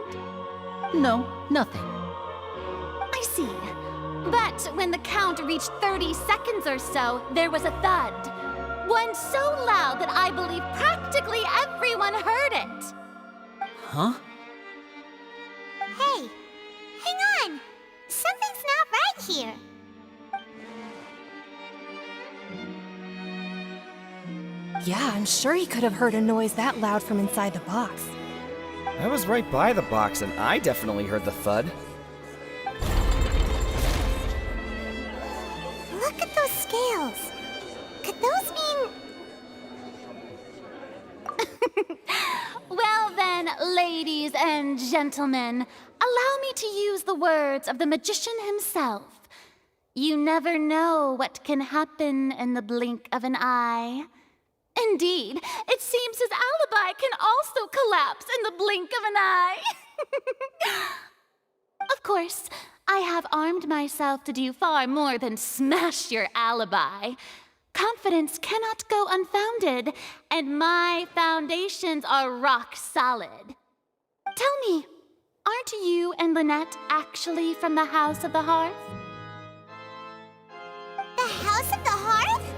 No, nothing. I see. But when the count reached 30 seconds or so, there was a thud. One so loud that I believe practically everyone heard it. Huh? Hey, hang on. Something's not right here. Yeah, I'm sure he could have heard a noise that loud from inside the box. I was right by the box and I definitely heard the thud. Look at those scales. Could those mean... Well then, ladies and gentlemen, allow me to use the words of the magician himself. You never know what can happen in the blink of an eye. Indeed, it seems his alibi can also collapse in the blink of an eye. Of course, I have armed myself to do far more than smash your alibi. Confidence cannot go unfounded, and my foundations are rock solid. Tell me, aren't you and Lynette actually from the House of the Hearth? The House of the Hearth?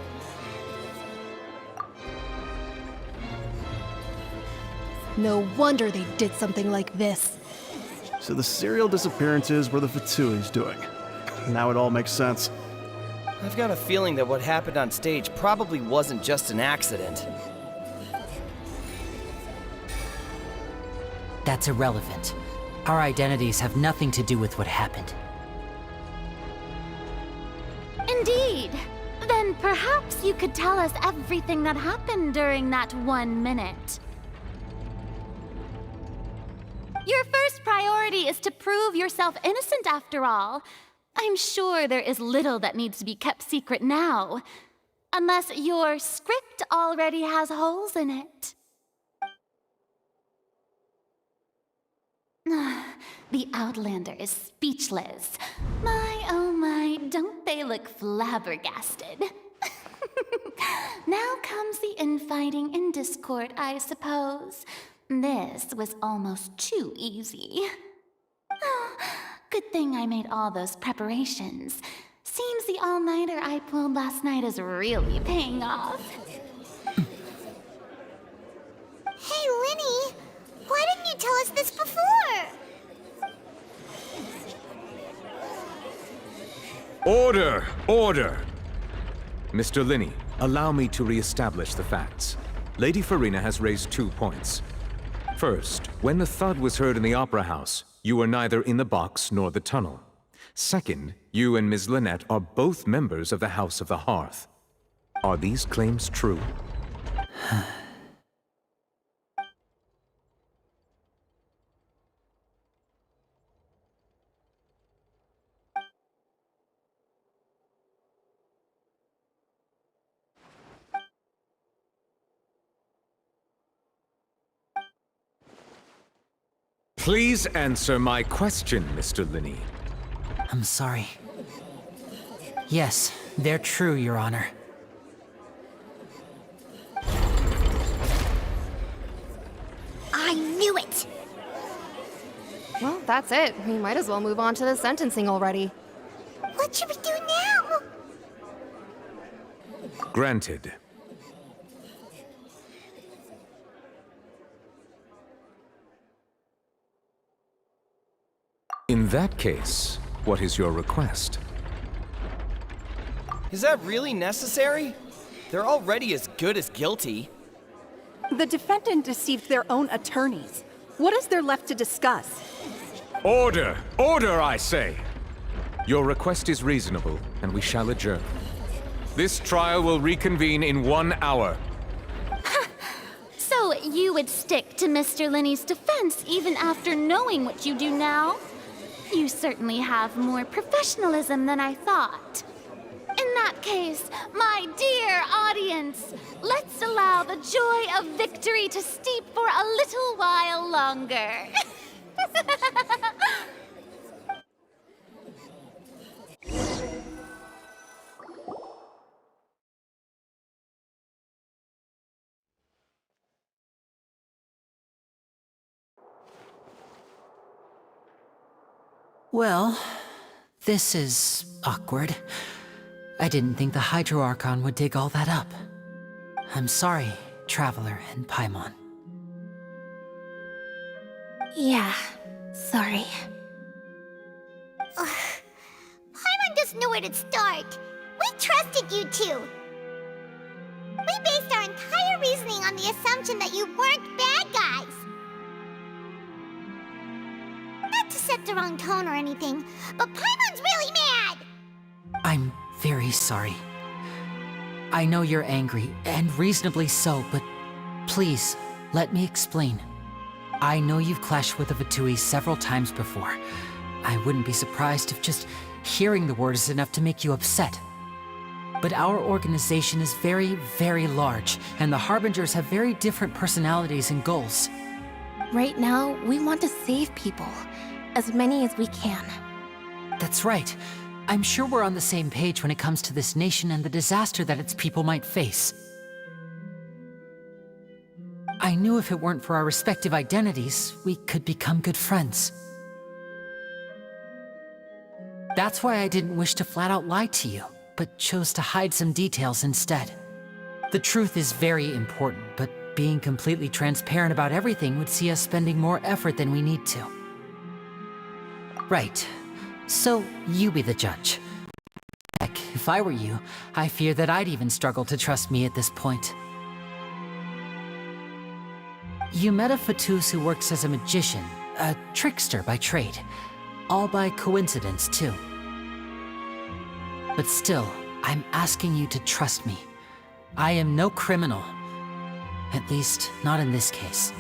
No wonder they did something like this. So the serial disappearances were the Fatsui's doing. Now it all makes sense. I've got a feeling that what happened on stage probably wasn't just an accident. That's irrelevant. Our identities have nothing to do with what happened. Indeed. Then perhaps you could tell us everything that happened during that 1 minute. Your first priority is to prove yourself innocent after all. I'm sure there is little that needs to be kept secret now. Unless your script already has holes in it. The Outlander is speechless. My, oh my, don't they look flabbergasted? Now comes the infighting and discord, I suppose. This was almost too easy. Good thing I made all those preparations. Seems the all-nighter I pulled last night is really paying off. Hey, Lenny! Why didn't you tell us this before? Order! Order! Mr. Linney, allow me to re-establish the facts. Lady Farina has raised 2 points. First, when the thud was heard in the Opera House, you were neither in the box nor the tunnel. Second, you and Ms. Lynette are both members of the House of the Hearth. Are these claims true? Please answer my question, Mr. Linney. I'm sorry. Yes, they're true, Your Honor. I knew it! Well, that's it. We might as well move on to the sentencing already. What should we do now? Granted. In that case, what is your request? Is that really necessary? They're already as good as guilty. The defendant deceived their own attorneys. What is there left to discuss? Order! Order, I say! Your request is reasonable, and we shall adjourn. This trial will reconvene in 1 hour. So you would stick to Mr. Linney's defense even after knowing what you do now? You certainly have more professionalism than I thought. In that case, my dear audience, let's allow the joy of victory to steep for a little while longer. Well, this is awkward. I didn't think the Hydro Archon would dig all that up. I'm sorry, Traveler and Paimon. Yeah, sorry. Paimon doesn't know where to start. We trusted you two. We based our entire reasoning on the assumption that you weren't bad guys. Not to set the wrong tone or anything, but Paimon's really mad! I'm very sorry. I know you're angry, and reasonably so, but please, let me explain. I know you've clashed with the Vatui several times before. I wouldn't be surprised if just hearing the word is enough to make you upset. But our organization is very, very large, and the Harbingers have very different personalities and goals. Right now, we want to save people. As many as we can. That's right. I'm sure we're on the same page when it comes to this nation and the disaster that its people might face. I knew if it weren't for our respective identities, we could become good friends. That's why I didn't wish to flat out lie to you, but chose to hide some details instead. The truth is very important, but being completely transparent about everything would see us spending more effort than we need to. Right. So, you be the judge. Heck, if if I were you, I fear that I'd even struggle to trust me at this point. You met a Fatus who works as a magician, a trickster by trade. All by coincidence, too. But still, I'm asking you to trust me. I am no criminal. At least, not in this case.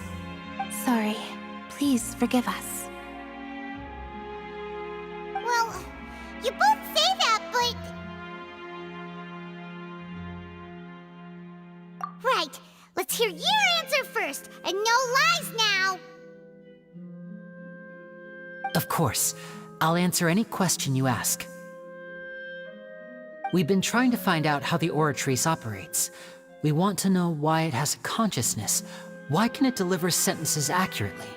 Sorry. Please forgive us. Well, you both say that, but... Right. Let's hear your answer first, and no lies now! Of course. I'll answer any question you ask. We've been trying to find out how the Oratrice operates. We want to know why it has a consciousness. Why can it deliver sentences accurately?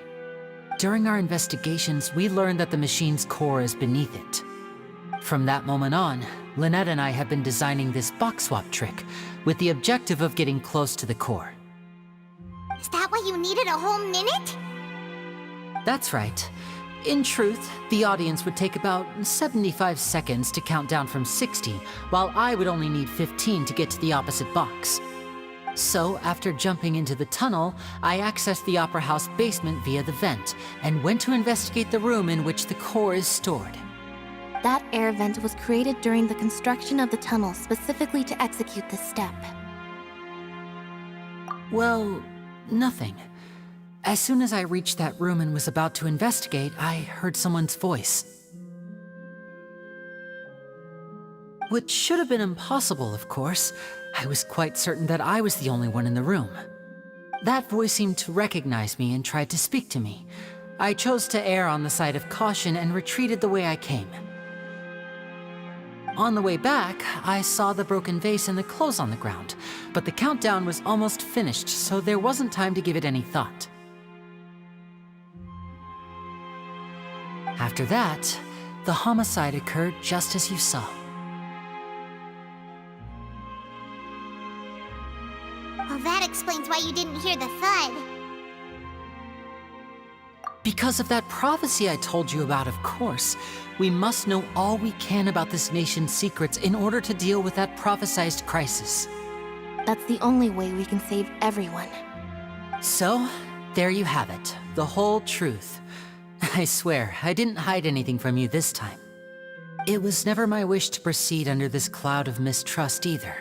During our investigations, we learned that the machine's core is beneath it. From that moment on, Lynette and I have been designing this box swap trick with the objective of getting close to the core. Is that why you needed a whole minute? That's right. In truth, the audience would take about 75 seconds to count down from 60, while I would only need 15 to get to the opposite box. So, after jumping into the tunnel, I accessed the Opera House basement via the vent, and went to investigate the room in which the core is stored. That air vent was created during the construction of the tunnel specifically to execute this step. Well, nothing. As soon as I reached that room and was about to investigate, I heard someone's voice. Which should have been impossible, of course. I was quite certain that I was the only one in the room. That voice seemed to recognize me and tried to speak to me. I chose to err on the side of caution and retreated the way I came. On the way back, I saw the broken vase and the clothes on the ground, but the countdown was almost finished, so there wasn't time to give it any thought. After that, the homicide occurred just as you saw. Well, that explains why you didn't hear the thud. Because of that prophecy I told you about, of course. We must know all we can about this nation's secrets in order to deal with that prophesized crisis. That's the only way we can save everyone. So, there you have it. The whole truth. I swear, I didn't hide anything from you this time. It was never my wish to proceed under this cloud of mistrust either.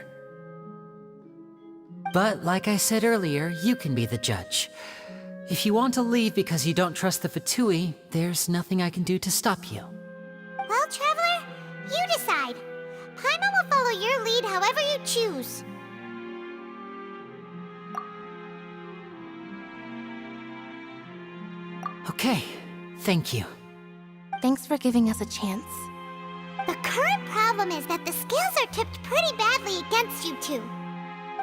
But like I said earlier, you can be the judge. If you want to leave because you don't trust the Fatui, there's nothing I can do to stop you. Well, Traveler, you decide. Paimon will follow your lead however you choose. Okay, thank you. Thanks for giving us a chance. The current problem is that the scales are tipped pretty badly against you two.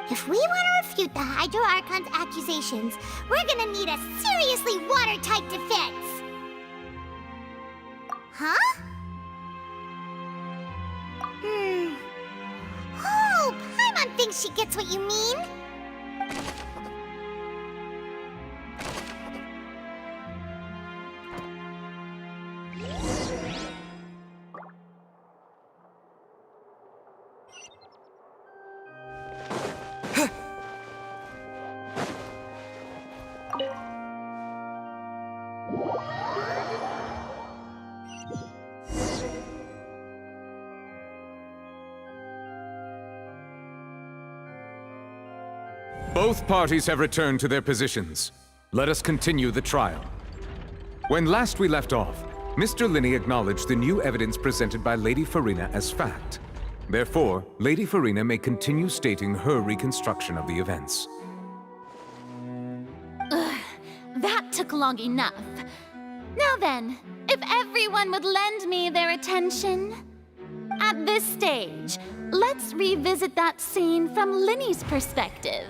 If we want to refute the Hydro Archon's accusations, we're gonna need a seriously watertight defense. Huh? Oh, Paimon thinks she gets what you mean. Both parties have returned to their positions. Let us continue the trial. When last we left off, Mr. Linney acknowledged the new evidence presented by Lady Farina as fact. Therefore, Lady Farina may continue stating her reconstruction of the events. Ugh, that took long enough. Now then, if everyone would lend me their attention. At this stage, let's revisit that scene from Linney's perspective.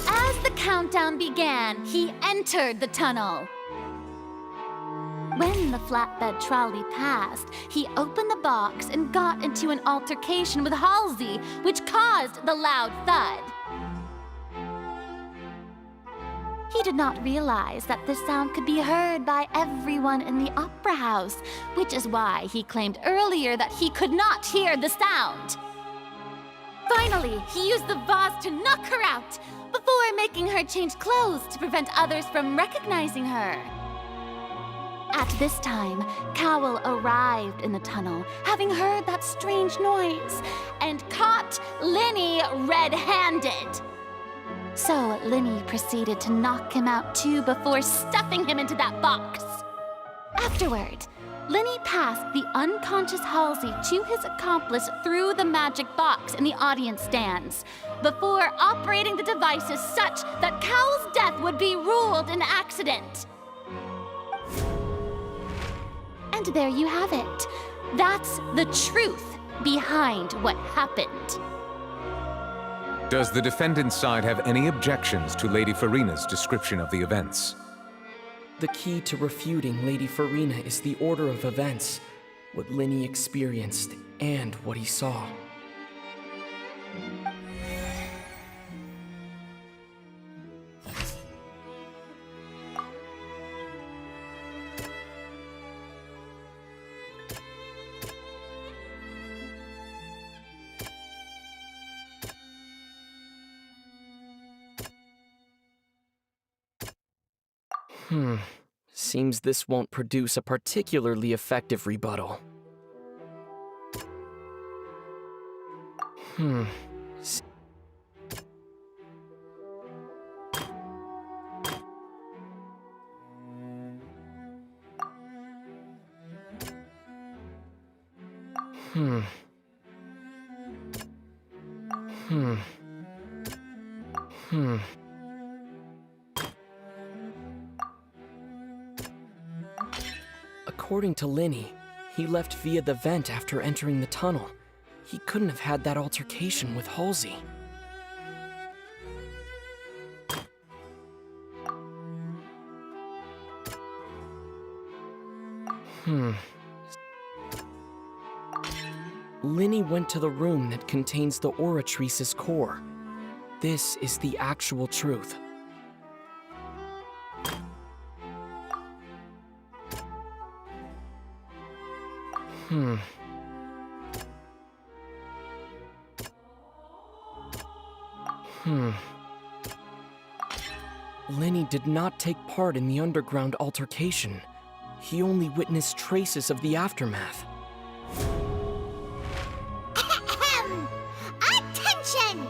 As the countdown began, he entered the tunnel. When the flatbed trolley passed, he opened the box and got into an altercation with Halsey, which caused the loud thud. He did not realize that this sound could be heard by everyone in the opera house, which is why he claimed earlier that he could not hear the sound. Finally, he used the vase to knock her out, before making her change clothes to prevent others from recognizing her. At this time, Cowell arrived in the tunnel, having heard that strange noise, and caught Linny red-handed. So Linny proceeded to knock him out too before stuffing him into that box. Afterward, Linny passed the unconscious Halsey to his accomplice through the magic box in the audience stands, before operating the devices such that Cowell's death would be ruled an accident. And there you have it. That's the truth behind what happened. Does the defendant's side have any objections to Lady Farina's description of the events? The key to refuting Lady Farina is the order of events, what Linny experienced and what he saw. Seems this won't produce a particularly effective rebuttal. According to Linny, he left via the vent after entering the tunnel. He couldn't have had that altercation with Halsey. Linny went to the room that contains the Oratrice's core. This is the actual truth. Linny did not take part in the underground altercation. He only witnessed traces of the aftermath. Attention!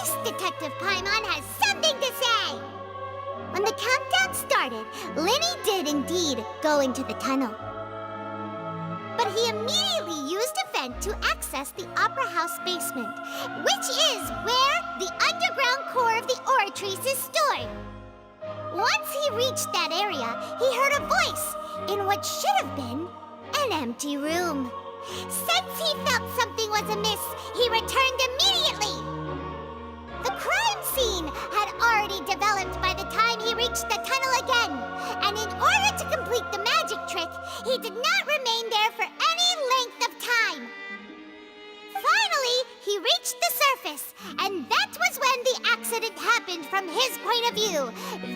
Ace Detective Paimon has something to say! When the countdown started, Linny did indeed go into the tunnel. But he immediately used a vent to access the Opera House basement, which is where the underground core of the Oratrice is stored. Once he reached that area, he heard a voice in what should have been an empty room. Since he felt something was amiss, he returned immediately. The crime scene had already developed by the time he reached the tunnel again, and in order to complete the magic trick, he did not remain there for any length of time. Finally, he reached the surface, and that was when the accident happened from his point of view.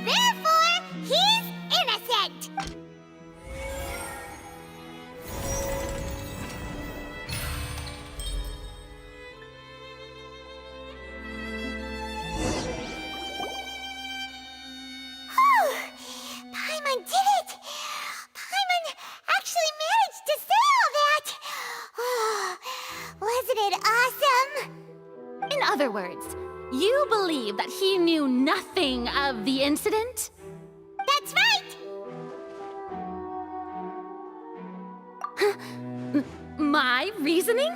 Therefore, he's innocent! Paimon did it! Paimon actually managed to say all that! Oh, wasn't it awesome? In other words, you believe that he knew nothing of the incident? That's right! My reasoning?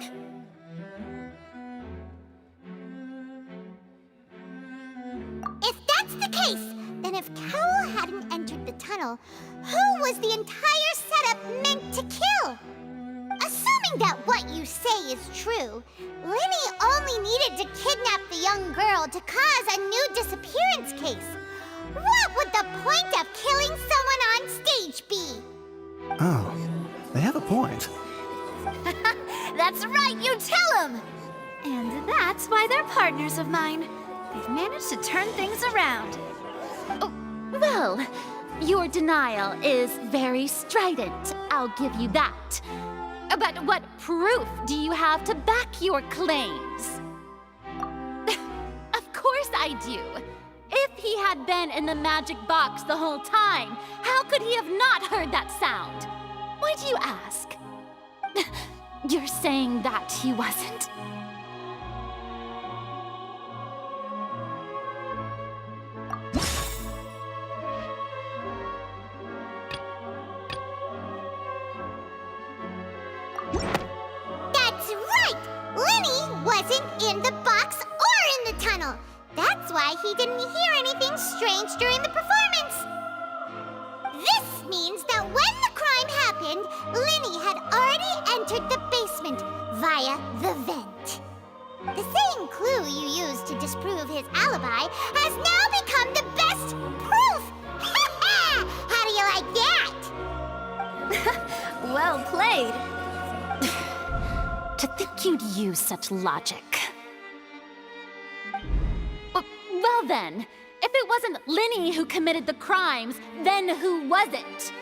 If that's the case, then if Cowell hadn't entered the tunnel, who was the entire setup meant to kill? Assuming that what you say is true, Linny only needed to kidnap the young girl to cause a new disappearance case. What would the point of killing someone on stage be? Oh, they have a point. That's right, you tell them! And that's why they're partners of mine. They've managed to turn things around. Oh, well, your denial is very strident, I'll give you that. But what proof do you have to back your claims? Of course I do. If he had been in the magic box the whole time, how could he have not heard that sound? Why do you ask? You're saying that he wasn't? That's right! Lenny wasn't in the box or in the tunnel. That's why he didn't hear anything strange during the performance. This means that when the crime happened, Lenny had already entered the basement via the vent. The same clue you used to disprove his alibi has now become the best proof! How do you like that? Well played. To think you'd use such logic. Well then, if it wasn't Lenny who committed the crimes, then who was it?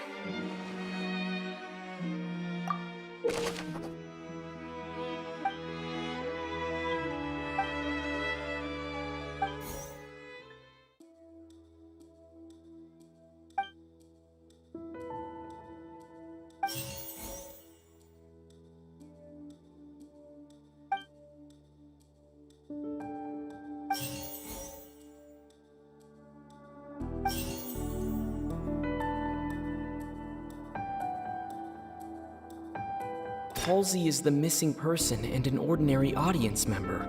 Halsey is the missing person and an ordinary audience member.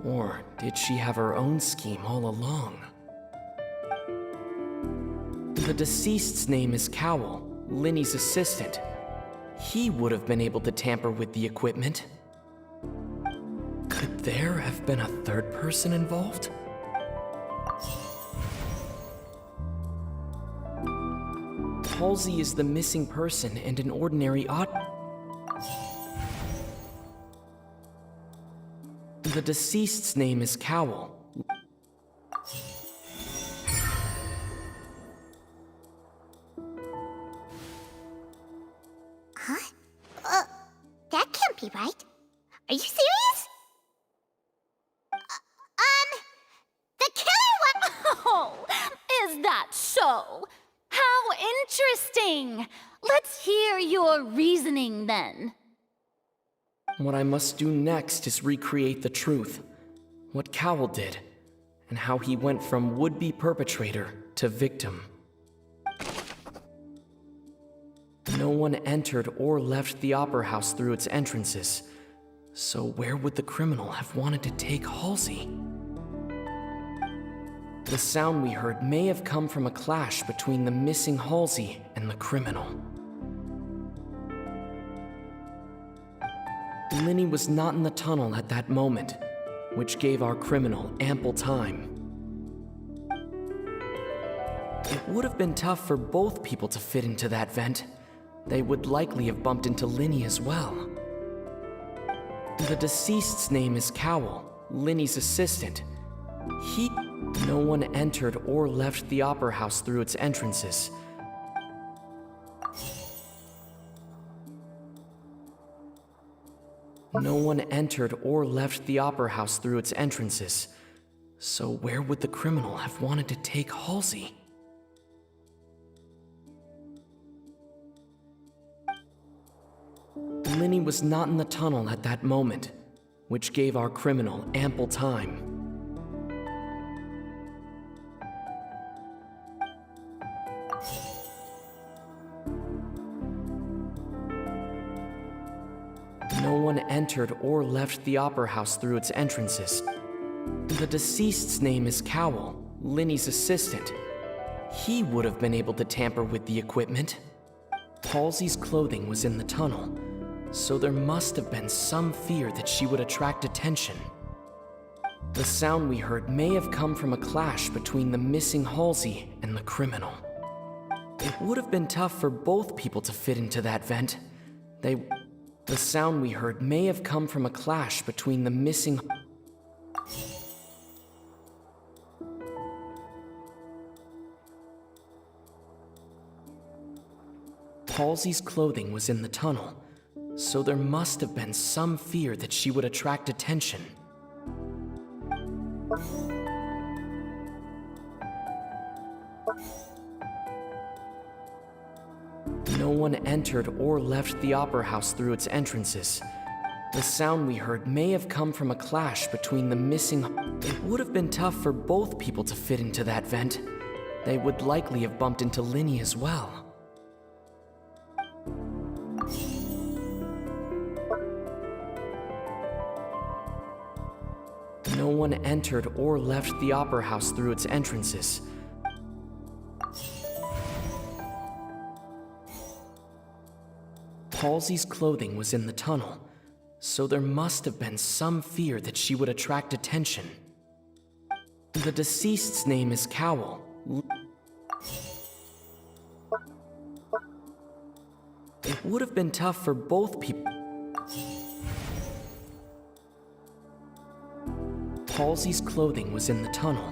Or did she have her own scheme all along? The deceased's name is Cowell, Lenny's assistant. He would have been able to tamper with the equipment. Could there have been a third person involved? Halsey is the missing person and an ordinary The deceased's name is Cowell. Huh? That can't be right. Are you serious? The killer Oh, is that so? How interesting! Let's hear your reasoning then. What I must do next is recreate the truth, what Cowell did, and how he went from would-be perpetrator to victim. No one entered or left the Opera House through its entrances, so where would the criminal have wanted to take Halsey? The sound we heard may have come from a clash between the missing Halsey and the criminal. Lenny was not in the tunnel at that moment, which gave our criminal ample time. It would have been tough for both people to fit into that vent. They would likely have bumped into Lenny as well. The deceased's name is Cowell, Lenny's assistant. No one entered or left the Opera House through its entrances. No one entered or left the Opera House through its entrances. So where would the criminal have wanted to take Halsey? Lenny was not in the tunnel at that moment, which gave our criminal ample time. No one entered or left the Opera House through its entrances. The deceased's name is Cowell, Lenny's assistant. He would have been able to tamper with the equipment. Halsey's clothing was in the tunnel, so there must have been some fear that she would attract attention. The sound we heard may have come from a clash between the missing Halsey and the criminal. It would have been tough for both people to fit into that vent. The sound we heard may have come from a clash between the missing... Halsey's clothing was in the tunnel, so there must have been some fear that she would attract attention. No one entered or left the Opera House through its entrances. The sound we heard may have come from a clash between the missing... It would have been tough for both people to fit into that vent. They would likely have bumped into Linny as well. No one entered or left the Opera House through its entrances. Halsey's clothing was in the tunnel, so there must have been some fear that she would attract attention. The deceased's name is Cowell. It would have been tough for both people. Halsey's clothing was in the tunnel.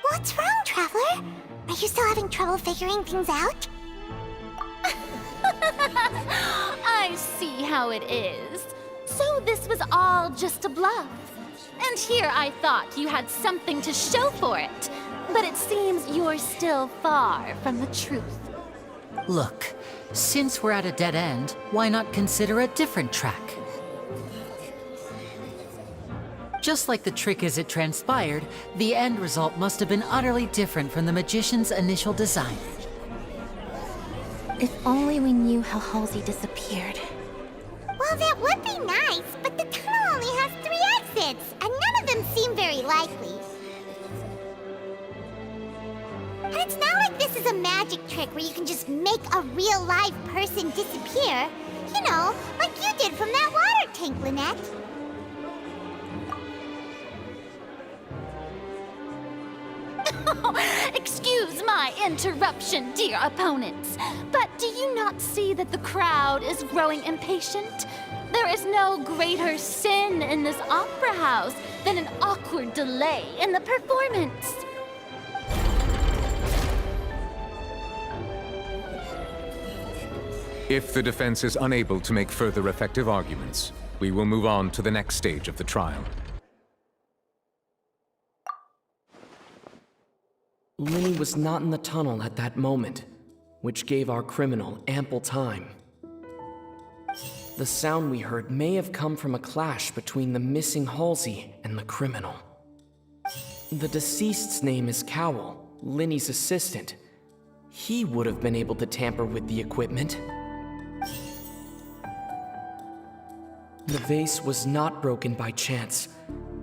What's wrong, Traveler? Are you still having trouble figuring things out? I see how it is. So this was all just a bluff. And here I thought you had something to show for it. But it seems you're still far from the truth. Look, since we're at a dead end, why not consider a different track? Just like the trick as it transpired, the end result must have been utterly different from the magician's initial design. If only we knew how Halsey disappeared. Well, that would be nice, but the tunnel only has 3 exits, and none of them seem very likely. And it's not like this is a magic trick where you can just make a real live person disappear. You know, like you did from that water tank, Lynette. Excuse my interruption, dear opponents, but do you not see that the crowd is growing impatient? There is no greater sin in this opera house than an awkward delay in the performance. If the defense is unable to make further effective arguments, we will move on to the next stage of the trial. Linny was not in the tunnel at that moment, which gave our criminal ample time. The sound we heard may have come from a clash between the missing Halsey and the criminal. The deceased's name is Cowell, Linny's assistant. He would have been able to tamper with the equipment. The vase was not broken by chance.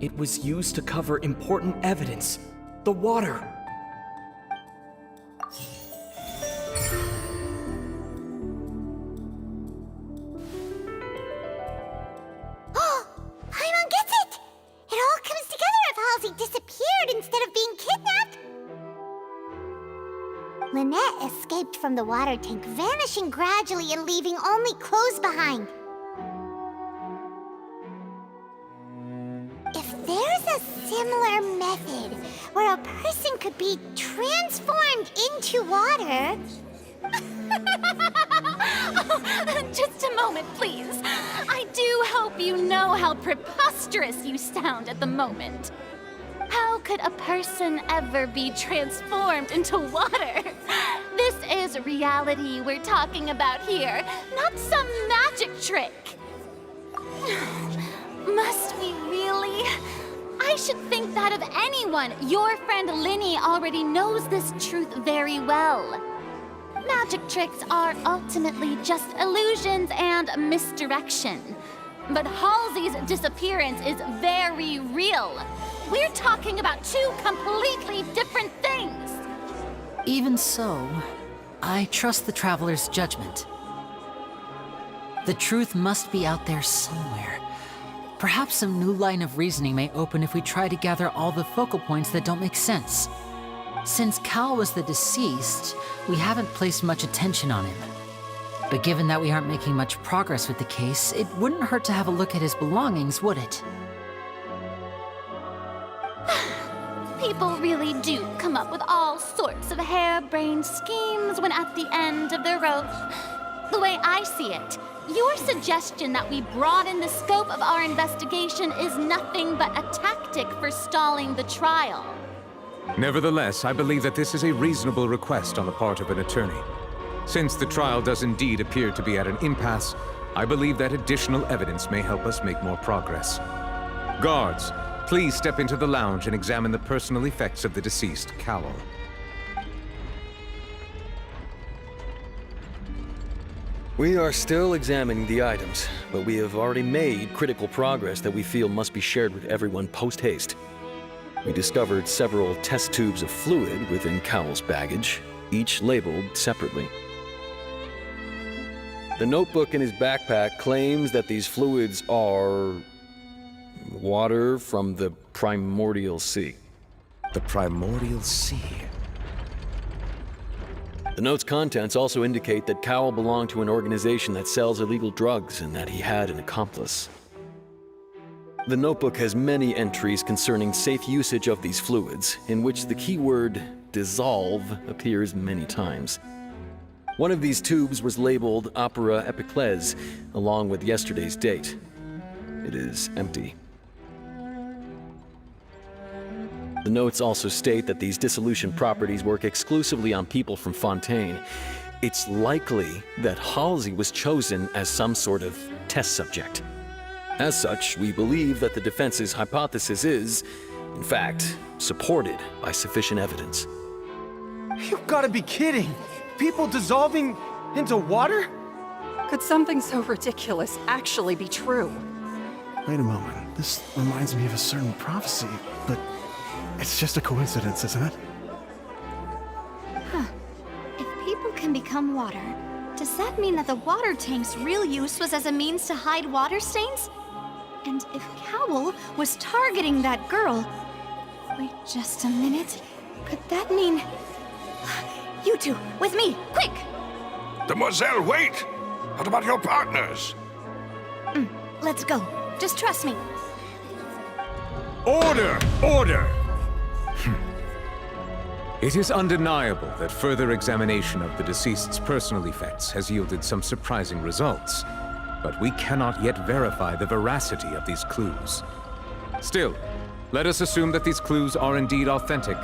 It was used to cover important evidence, the water. Lynette escaped from the water tank, vanishing gradually and leaving only clothes behind. If there's a similar method where a person could be transformed into water... Just a moment, please. I do hope you know how preposterous you sound at the moment. How could a person ever be transformed into water? This is reality we're talking about here, not some magic trick. Must we really? I should think that of anyone. Your friend Linny already knows this truth very well. Magic tricks are ultimately just illusions and misdirection. But Halsey's disappearance is very real. We're talking about two completely different things. Even so, I trust the Traveler's judgment. The truth must be out there somewhere. Perhaps some new line of reasoning may open if we try to gather all the focal points that don't make sense. Since Cal was the deceased, we haven't placed much attention on him. But given that we aren't making much progress with the case, it wouldn't hurt to have a look at his belongings, would it? People really do come up with all sorts of harebrained schemes when at the end of their rope. The way I see it, your suggestion that we broaden the scope of our investigation is nothing but a tactic for stalling the trial. Nevertheless, I believe that this is a reasonable request on the part of an attorney. Since the trial does indeed appear to be at an impasse, I believe that additional evidence may help us make more progress. Guards, please step into the lounge and examine the personal effects of the deceased, Cowell. We are still examining the items, but we have already made critical progress that we feel must be shared with everyone post-haste. We discovered several test tubes of fluid within Cowell's baggage, each labeled separately. The notebook in his backpack claims that these fluids are water from the primordial sea. The primordial sea? The note's contents also indicate that Cowell belonged to an organization that sells illegal drugs and that he had an accomplice. The notebook has many entries concerning safe usage of these fluids, in which the keyword dissolve appears many times. One of these tubes was labeled Opera Epiclese, along with yesterday's date. It is empty. The notes also state that these dissolution properties work exclusively on people from Fontaine. It's likely that Halsey was chosen as some sort of test subject. As such, we believe that the defense's hypothesis is, in fact, supported by sufficient evidence. You've gotta be kidding! People dissolving into water? Could something so ridiculous actually be true? Wait a moment. This reminds me of a certain prophecy, but it's just a coincidence, isn't it? Huh. If people can become water, does that mean that the water tank's real use was as a means to hide water stains? And if Cowell was targeting that girl... Wait just a minute. Could that mean... You two, with me, quick! Demoiselle, wait! What about your partners? Let's go. Just trust me. Order! Order! It is undeniable that further examination of the deceased's personal effects has yielded some surprising results, but we cannot yet verify the veracity of these clues. Still, let us assume that these clues are indeed authentic,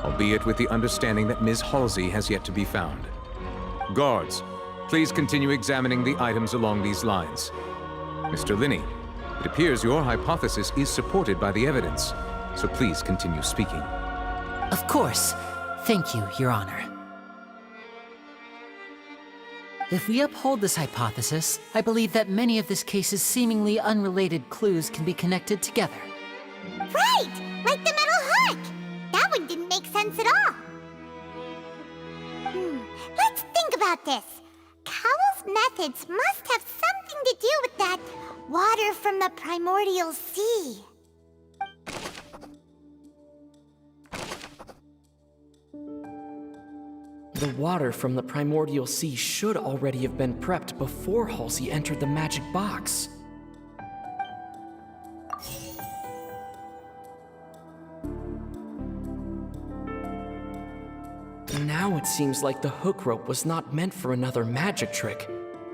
albeit with the understanding that Ms. Halsey has yet to be found. Guards, please continue examining the items along these lines. Mr. Linney, it appears your hypothesis is supported by the evidence, so please continue speaking. Of course. Thank you, Your Honor. If we uphold this hypothesis, I believe that many of this case's seemingly unrelated clues can be connected together. Right! Like the metal hook! That one didn't make sense at all. Let's think about this. Cowell's methods must have something to do with that water from the primordial sea. The water from the primordial sea should already have been prepped before Halsey entered the magic box. Now it seems like the hook rope was not meant for another magic trick,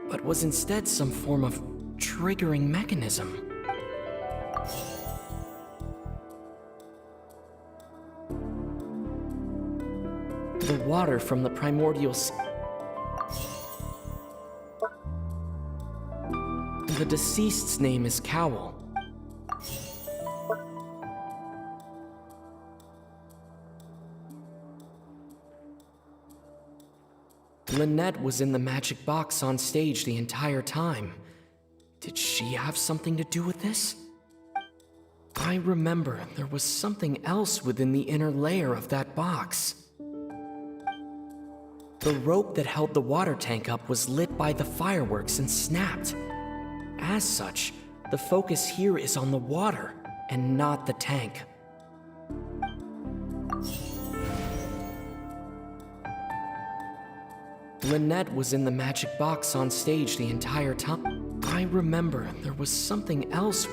but was instead some form of triggering mechanism. The water from the primordial sea. The deceased's name is Cowell. Lynette was in the magic box on stage the entire time. Did she have something to do with this? I remember there was something else within the inner layer of that box. The rope that held the water tank up was lit by the fireworks and snapped. As such, the focus here is on the water and not the tank. Lynette was in the magic box on stage the entire time. I remember there was something else.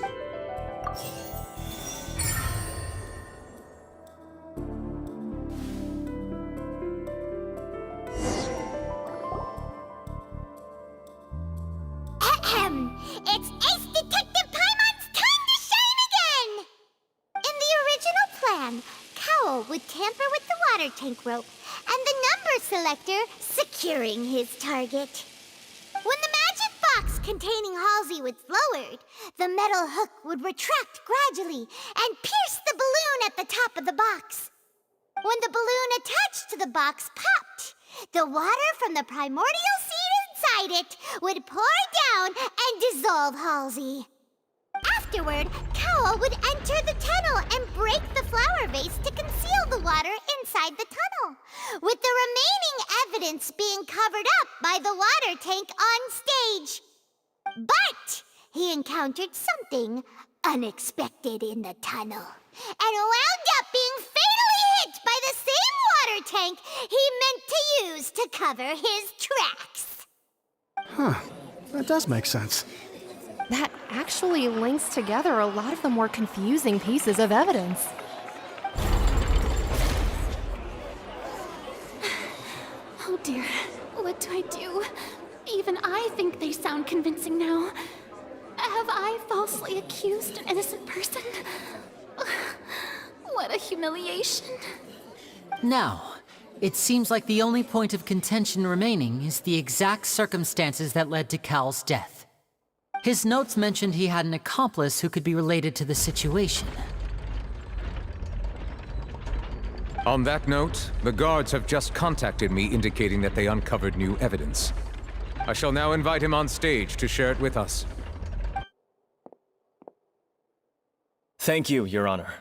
It's Ace Detective Paimon's time to shine again! In the original plan, Cowell would tamper with the water tank rope and the number selector securing his target. When the magic box containing Halsey was lowered, the metal hook would retract gradually and pierce the balloon at the top of the box. When the balloon attached to the box popped, the water from the primordial seed inside it would pour down and dissolve Halsey. Afterward, Cowell would enter the tunnel and break the flower vase to conceal the water inside the tunnel, with the remaining evidence being covered up by the water tank on stage. But he encountered something unexpected in the tunnel and wound up being fatally hit by the same water tank he meant to use to cover his tracks. Huh. That does make sense. That actually links together a lot of the more confusing pieces of evidence. Oh dear, what do I do? Even I think they sound convincing now. Have I falsely accused an innocent person? What a humiliation. Now, it seems like the only point of contention remaining is the exact circumstances that led to Cal's death. His notes mentioned he had an accomplice who could be related to the situation. On that note, the guards have just contacted me indicating that they uncovered new evidence. I shall now invite him on stage to share it with us. Thank you, Your Honor.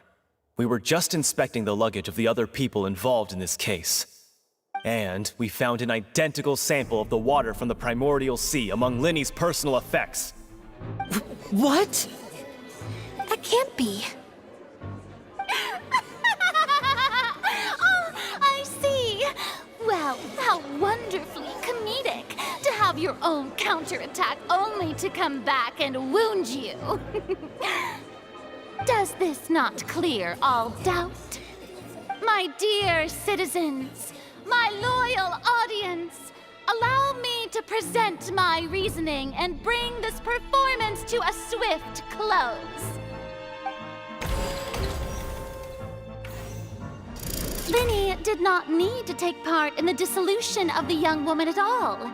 We were just inspecting the luggage of the other people involved in this case. And we found an identical sample of the water from the primordial sea among Linny's personal effects. What? That can't be. Oh, I see. Well, how wonderfully comedic to have your own counterattack only to come back and wound you. Does this not clear all doubt? My dear citizens, my loyal audience, allow me to present my reasoning and bring this performance to a swift close. Linny did not need to take part in the dissolution of the young woman at all.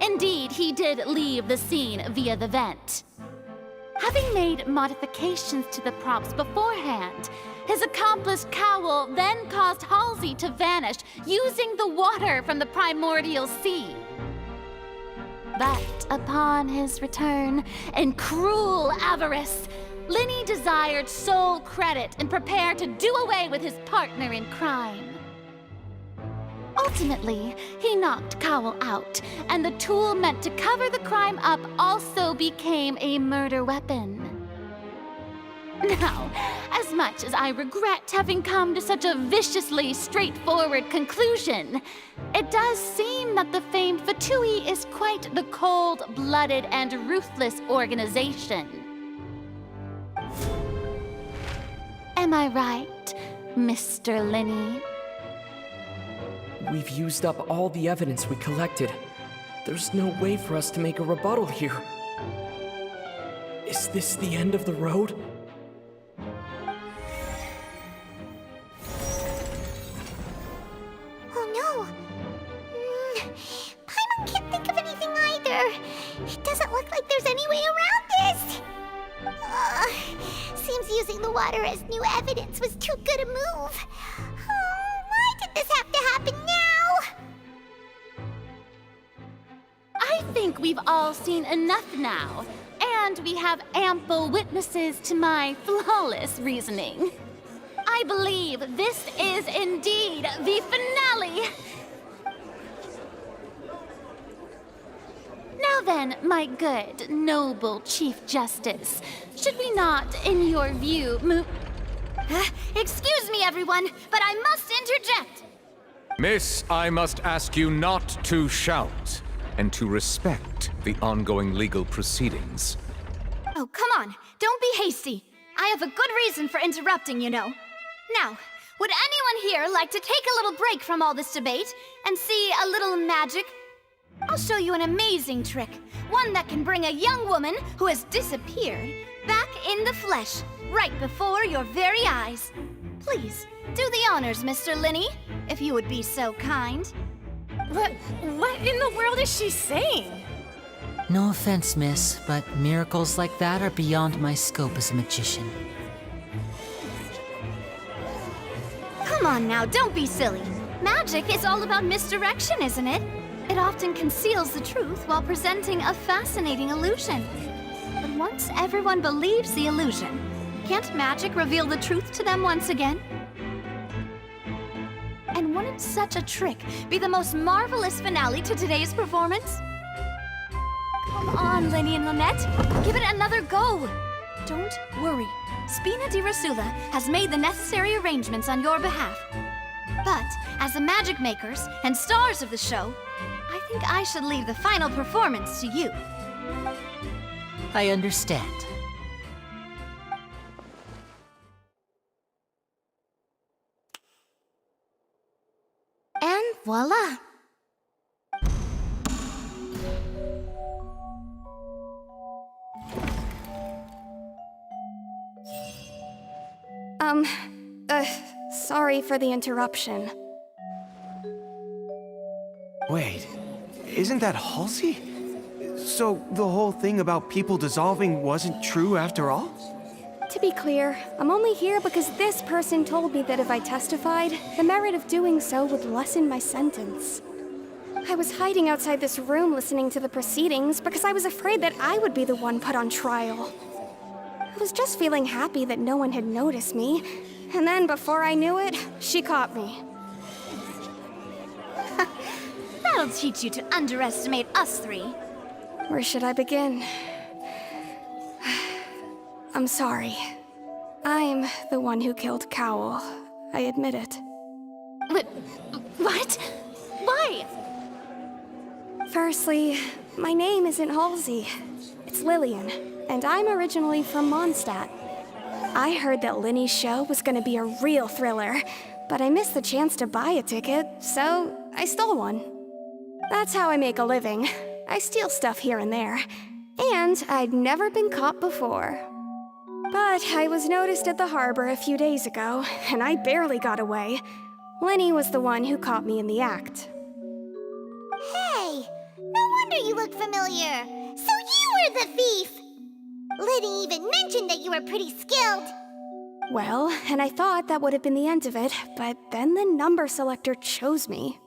Indeed, he did leave the scene via the vent. Having made modifications to the props beforehand, his accomplice Cowell then caused Halsey to vanish using the water from the primordial sea. But upon his return, in cruel avarice, Linny desired sole credit and prepared to do away with his partner in crime. Ultimately, he knocked Cowell out, and the tool meant to cover the crime up also became a murder weapon. Now, as much as I regret having come to such a viciously straightforward conclusion, it does seem that the famed Fatui is quite the cold-blooded and ruthless organization. Am I right, Mr. Linny? We've used up all the evidence we collected. There's no way for us to make a rebuttal here. Is this the end of the road? Oh no! Paimon can't think of anything either. It doesn't look like there's any way around this. Seems using the water as new evidence was too good a move. Why did this have to happen now? think we've all seen enough now, and we have ample witnesses to my flawless reasoning. I believe this is indeed the finale. Now then, my good, noble Chief Justice, should we not, in your view, move... Excuse me, everyone, but I must interject. Miss, I must ask you not to shout, and to respect the ongoing legal proceedings. Oh, come on. Don't be hasty. I have a good reason for interrupting, you know. Now, would anyone here like to take a little break from all this debate and see a little magic? I'll show you an amazing trick. One that can bring a young woman who has disappeared back in the flesh, right before your very eyes. Please, do the honors, Mr. Linney, if you would be so kind. What in the world is she saying? No offense, miss, but miracles like that are beyond my scope as a magician. Come on now, don't be silly. Magic is all about misdirection, isn't it? It often conceals the truth while presenting a fascinating illusion. But once everyone believes the illusion, can't magic reveal the truth to them once again? And wouldn't such a trick be the most marvelous finale to today's performance? Come on, Lenny and Lynette. Give it another go. Don't worry. Spina di Rasula has made the necessary arrangements on your behalf. But as the magic makers and stars of the show, I think I should leave the final performance to you. I understand. And voila! Sorry for the interruption. Wait, isn't that Halsey? So the whole thing about people dissolving wasn't true after all? To be clear, I'm only here because this person told me that if I testified, the merit of doing so would lessen my sentence. I was hiding outside this room listening to the proceedings because I was afraid that I would be the one put on trial. I was just feeling happy that no one had noticed me, and then before I knew it, she caught me. That'll teach you to underestimate us three. Where should I begin? I'm sorry. I'm the one who killed Cowell. I admit it. What? Why? Firstly, my name isn't Halsey. It's Lillian, and I'm originally from Mondstadt. I heard that Linny's show was gonna be a real thriller, but I missed the chance to buy a ticket, so I stole one. That's how I make a living. I steal stuff here and there. And I'd never been caught before. But I was noticed at the harbor a few days ago, and I barely got away. Linny was the one who caught me in the act. Hey, no wonder you look familiar. So you were the thief! Liddy even mentioned that you were pretty skilled. Well, and I thought that would have been the end of it, but then the number selector chose me.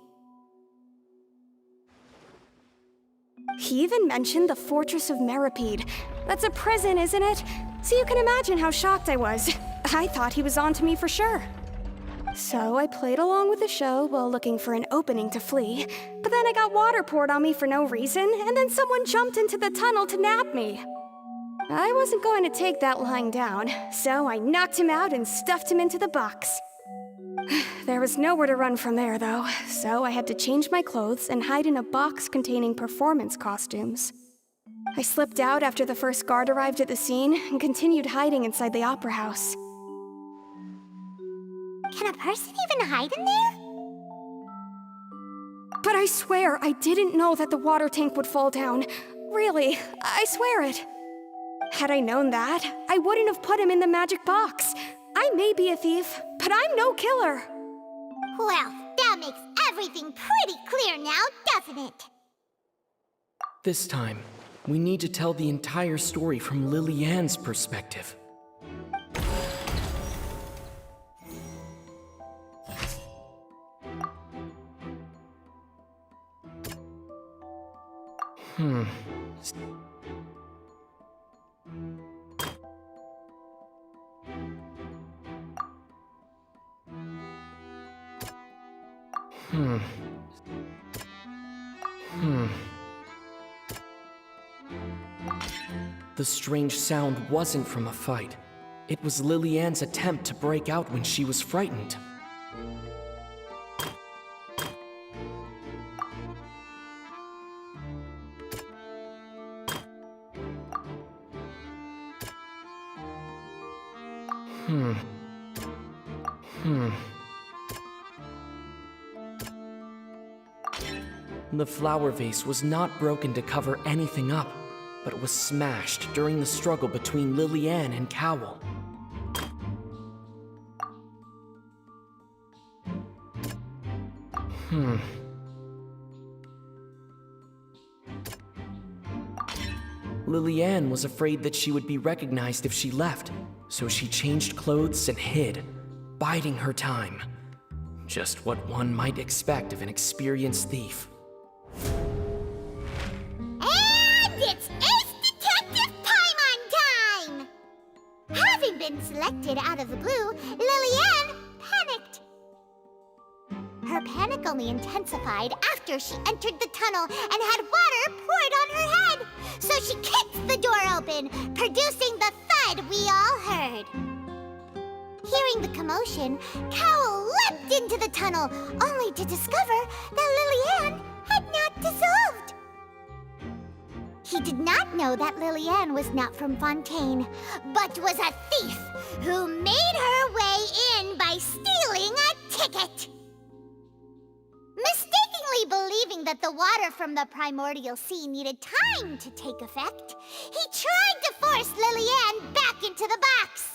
He even mentioned the Fortress of Meripede. That's a prison, isn't it? So you can imagine how shocked I was. I thought he was on to me for sure. So I played along with the show while looking for an opening to flee, but then I got water poured on me for no reason, and then someone jumped into the tunnel to nab me. I wasn't going to take that lying down, so I knocked him out and stuffed him into the box. There was nowhere to run from there, though, so I had to change my clothes and hide in a box containing performance costumes. I slipped out after the first guard arrived at the scene and continued hiding inside the opera house. Can a person even hide in there? But I swear I didn't know that the water tank would fall down. Really, I swear it. Had I known that, I wouldn't have put him in the magic box. I may be a thief, but I'm no killer. Well, that makes everything pretty clear now, doesn't it? This time, we need to tell the entire story from Lily-Ann's perspective. The strange sound wasn't from a fight. It was Lily-Ann's attempt to break out when she was frightened. The flower vase was not broken to cover anything up, but it was smashed during the struggle between Lily-Ann and Cowell. Lily-Ann was afraid that she would be recognized if she left, so she changed clothes and hid, biding her time. Just what one might expect of an experienced thief. And it's Ace Detective Paimon time! Having been selected out of the blue, Lily-Ann panicked. Her panic only intensified after she entered the tunnel and had water poured on her head. So she kicked the door open, producing the thud we all heard. Hearing the commotion, Cowell leapt into the tunnel, only to discover that Lily-Ann had not dissolved. He did not know that Lily-Ann was not from Fontaine, but was a thief who made her way in by stealing a ticket. Mistakenly believing that the water from the primordial sea needed time to take effect, he tried to force Lily-Ann back into the box.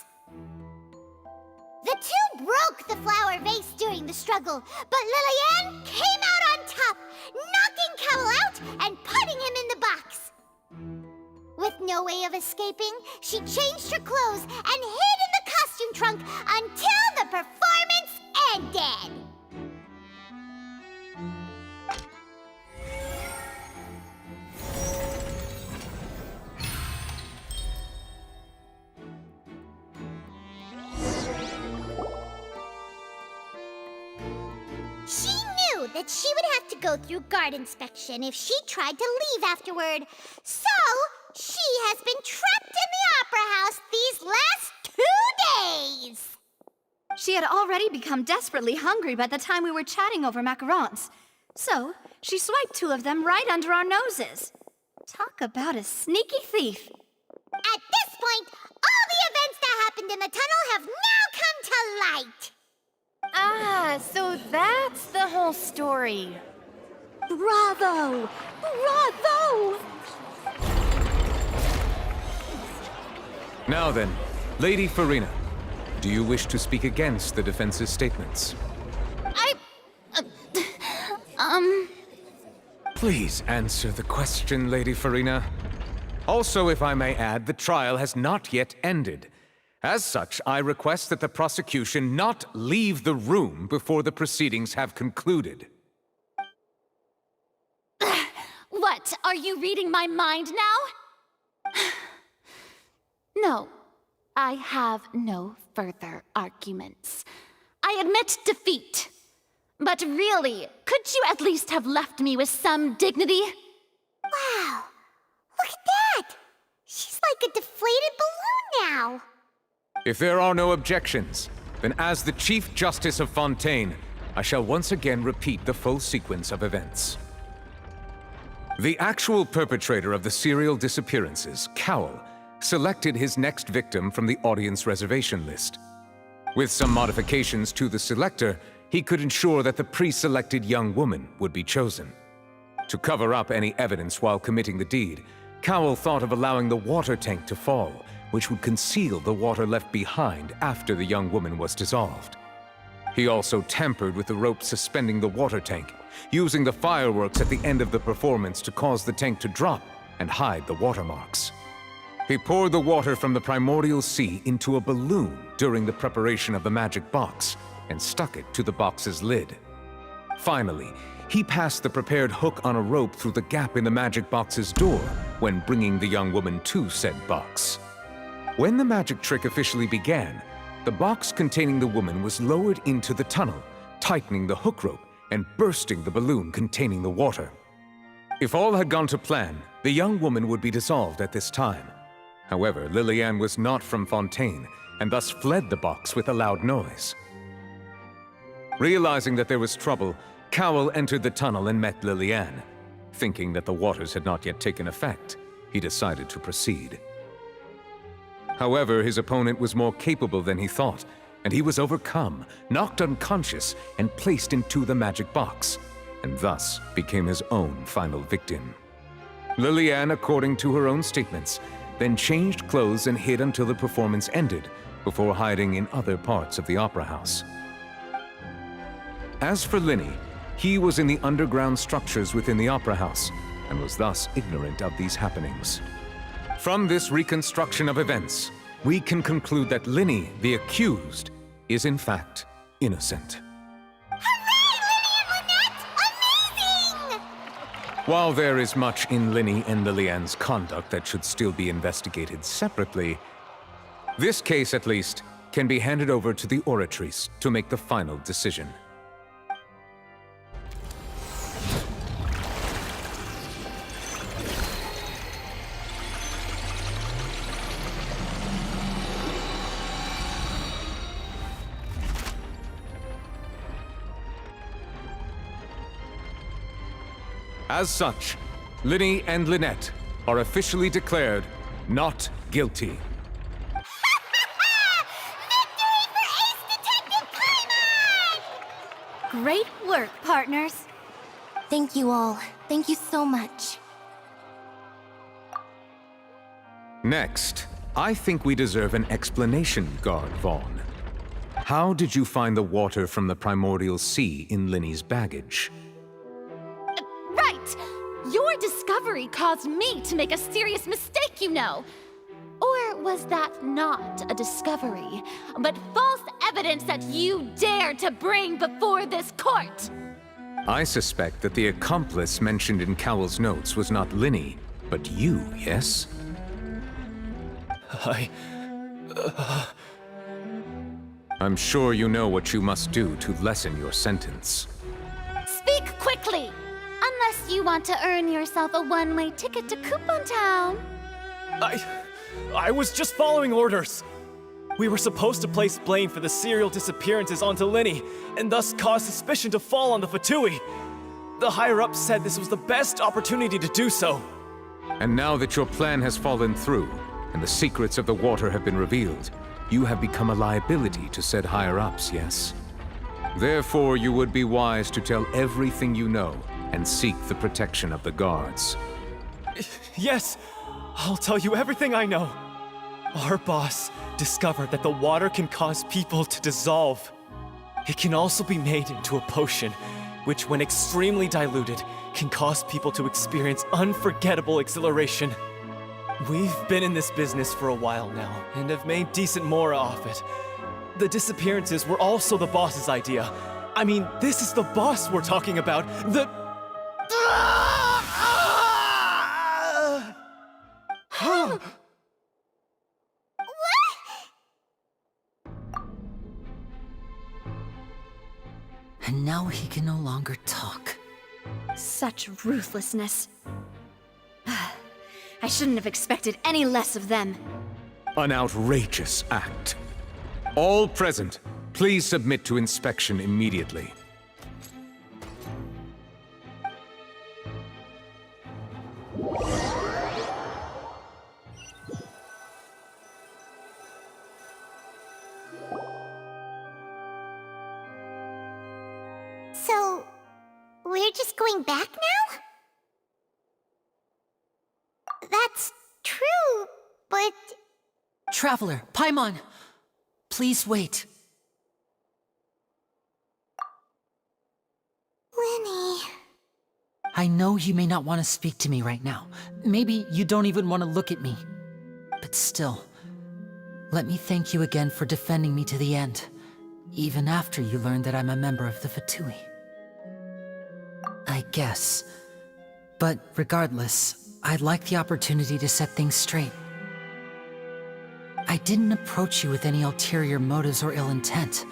The two broke the flower vase during the struggle, but Lily-Ann came out on top, knocking Cowell out and putting him in the box. With no way of escaping, she changed her clothes and hid in the costume trunk until the performance ended. She knew that she would have to go through guard inspection if she tried to leave afterward. So, she has been trapped in the Opera House these last 2 days. She had already become desperately hungry by the time we were chatting over macarons. So, she swiped 2 of them right under our noses. Talk about a sneaky thief. At this point, all the events that happened in the tunnel have now come to light. Ah, so that's the whole story. Bravo! Bravo! Now then, Lady Farina, do you wish to speak against the defense's statements? Please answer the question, Lady Farina. Also, if I may add, the trial has not yet ended. As such, I request that the prosecution not leave the room before the proceedings have concluded. What, are you reading my mind now? No, I have no further arguments. I admit defeat. But really, could you at least have left me with some dignity? Wow, look at that! She's like a deflated balloon now. If there are no objections, then as the Chief Justice of Fontaine, I shall once again repeat the full sequence of events. The actual perpetrator of the serial disappearances, Cowell, selected his next victim from the audience reservation list. With some modifications to the selector, he could ensure that the pre-selected young woman would be chosen. To cover up any evidence while committing the deed, Cowell thought of allowing the water tank to fall, which would conceal the water left behind after the young woman was dissolved. He also tampered with the rope suspending the water tank, using the fireworks at the end of the performance to cause the tank to drop and hide the watermarks. He poured the water from the primordial sea into a balloon during the preparation of the magic box and stuck it to the box's lid. Finally, he passed the prepared hook on a rope through the gap in the magic box's door when bringing the young woman to said box. When the magic trick officially began, the box containing the woman was lowered into the tunnel, tightening the hook rope and bursting the balloon containing the water. If all had gone to plan, the young woman would be dissolved at this time. However, Lillian was not from Fontaine, and thus fled the box with a loud noise. Realizing that there was trouble, Cowell entered the tunnel and met Lillian. Thinking that the waters had not yet taken effect, he decided to proceed. However, his opponent was more capable than he thought, and he was overcome, knocked unconscious, and placed into the magic box, and thus became his own final victim. Lillian, according to her own statements, then changed clothes and hid until the performance ended, before hiding in other parts of the opera house. As for Linny, he was in the underground structures within the opera house, and was thus ignorant of these happenings. From this reconstruction of events, we can conclude that Linny, the accused, is in fact innocent. While there is much in Linny and Lillian's conduct that should still be investigated separately, this case, at least, can be handed over to the Oratrice to make the final decision. As such, Linny and Lynette are officially declared not guilty. Great work, partners. Thank you all. Thank you so much. Next, I think we deserve an explanation, Guard Vaughn. How did you find the water from the primordial sea in Linny's baggage? Right! Your discovery caused me to make a serious mistake, you know. Or was that not a discovery, but false evidence that you dared to bring before this court? I suspect that the accomplice mentioned in Cowell's notes was not Linny, but you, yes? I'm sure you know what you must do to lessen your sentence. Speak quickly! Unless you want to earn yourself a one-way ticket to Coupon Town. I was just following orders. We were supposed to place blame for the serial disappearances onto Linny, and thus cause suspicion to fall on the Fatui. The higher-ups said this was the best opportunity to do so. And now that your plan has fallen through, and the secrets of the water have been revealed, you have become a liability to said higher-ups, yes? Therefore, you would be wise to tell everything you know, and seek the protection of the guards. Yes, I'll tell you everything I know. Our boss discovered that the water can cause people to dissolve. It can also be made into a potion, which when extremely diluted, can cause people to experience unforgettable exhilaration. We've been in this business for a while now, and have made decent more off it. The disappearances were also the boss's idea. I mean, this is the boss we're talking about. And now he can no longer talk. Such ruthlessness. I shouldn't have expected any less of them. An outrageous act. All present, please submit to inspection immediately. So, we're just going back now? That's true, but... Traveler, Paimon, please wait. Linny... I know you may not want to speak to me right now. Maybe you don't even want to look at me. But still, let me thank you again for defending me to the end, even after you learned that I'm a member of the Fatui. I guess. But regardless, I'd like the opportunity to set things straight. I didn't approach you with any ulterior motives or ill intent.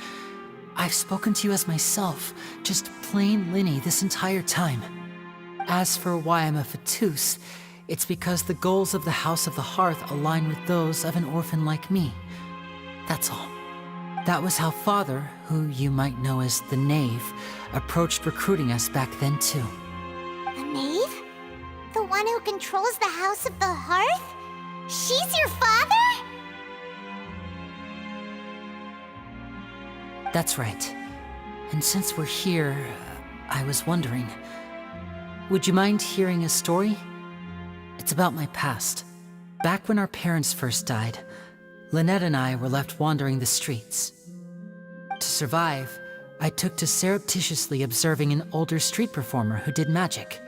I've spoken to you as myself, just plain Linny this entire time. As for why I'm a Fatous, it's because the goals of the House of the Hearth align with those of an orphan like me. That's all. That was how Father, who you might know as the Knave, approached recruiting us back then too. The Knave? The one who controls the House of the Hearth? She's your father? That's right. And since we're here, I was wondering, would you mind hearing a story? It's about my past. Back when our parents first died, Lynette and I were left wandering the streets. To survive, I took to surreptitiously observing an older street performer who did magic.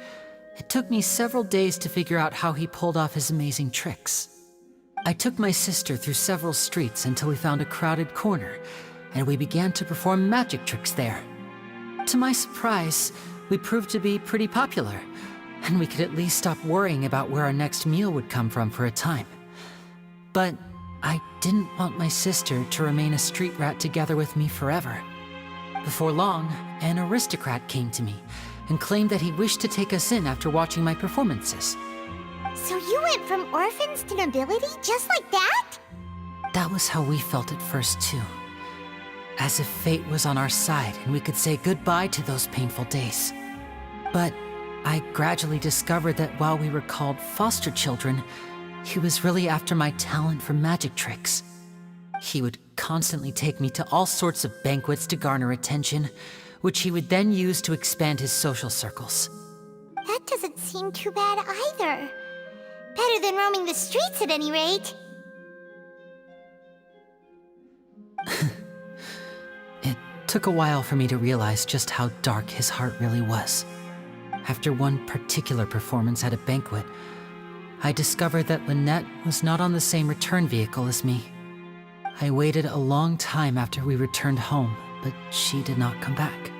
It took me several days to figure out how he pulled off his amazing tricks. I took my sister through several streets until we found a crowded corner, and we began to perform magic tricks there. To my surprise, we proved to be pretty popular, and we could at least stop worrying about where our next meal would come from for a time. But I didn't want my sister to remain a street rat together with me forever. Before long, an aristocrat came to me and claimed that he wished to take us in after watching my performances. So you went from orphans to nobility just like that? That was how we felt at first too. As if fate was on our side and we could say goodbye to those painful days. But I gradually discovered that while we were called foster children, he was really after my talent for magic tricks. He would constantly take me to all sorts of banquets to garner attention, which he would then use to expand his social circles. That doesn't seem too bad either. Better than roaming the streets at any rate. It took a while for me to realize just how dark his heart really was. After one particular performance at a banquet, I discovered that Lynette was not on the same return vehicle as me. I waited a long time after we returned home, but she did not come back.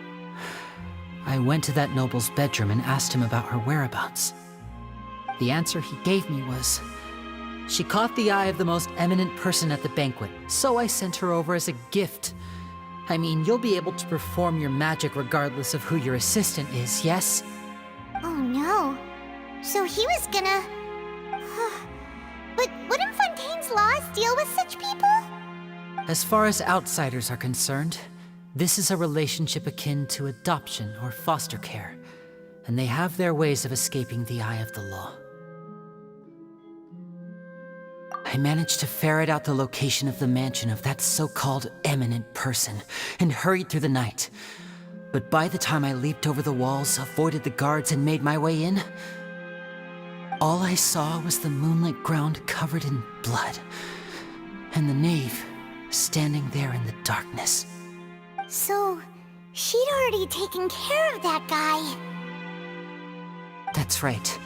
I went to that noble's bedroom and asked him about her whereabouts. The answer he gave me was, she caught the eye of the most eminent person at the banquet, so I sent her over as a gift. I mean, you'll be able to perform your magic regardless of who your assistant is, yes? Oh no. So he was gonna... But wouldn't Fontaine's laws deal with such people? As far as outsiders are concerned, this is a relationship akin to adoption or foster care, and they have their ways of escaping the eye of the law. I managed to ferret out the location of the mansion of that so-called eminent person and hurried through the night. But by the time I leaped over the walls, avoided the guards, and made my way in, all I saw was the moonlit ground covered in blood, and the knave standing there in the darkness. So, she'd already taken care of that guy. That's right.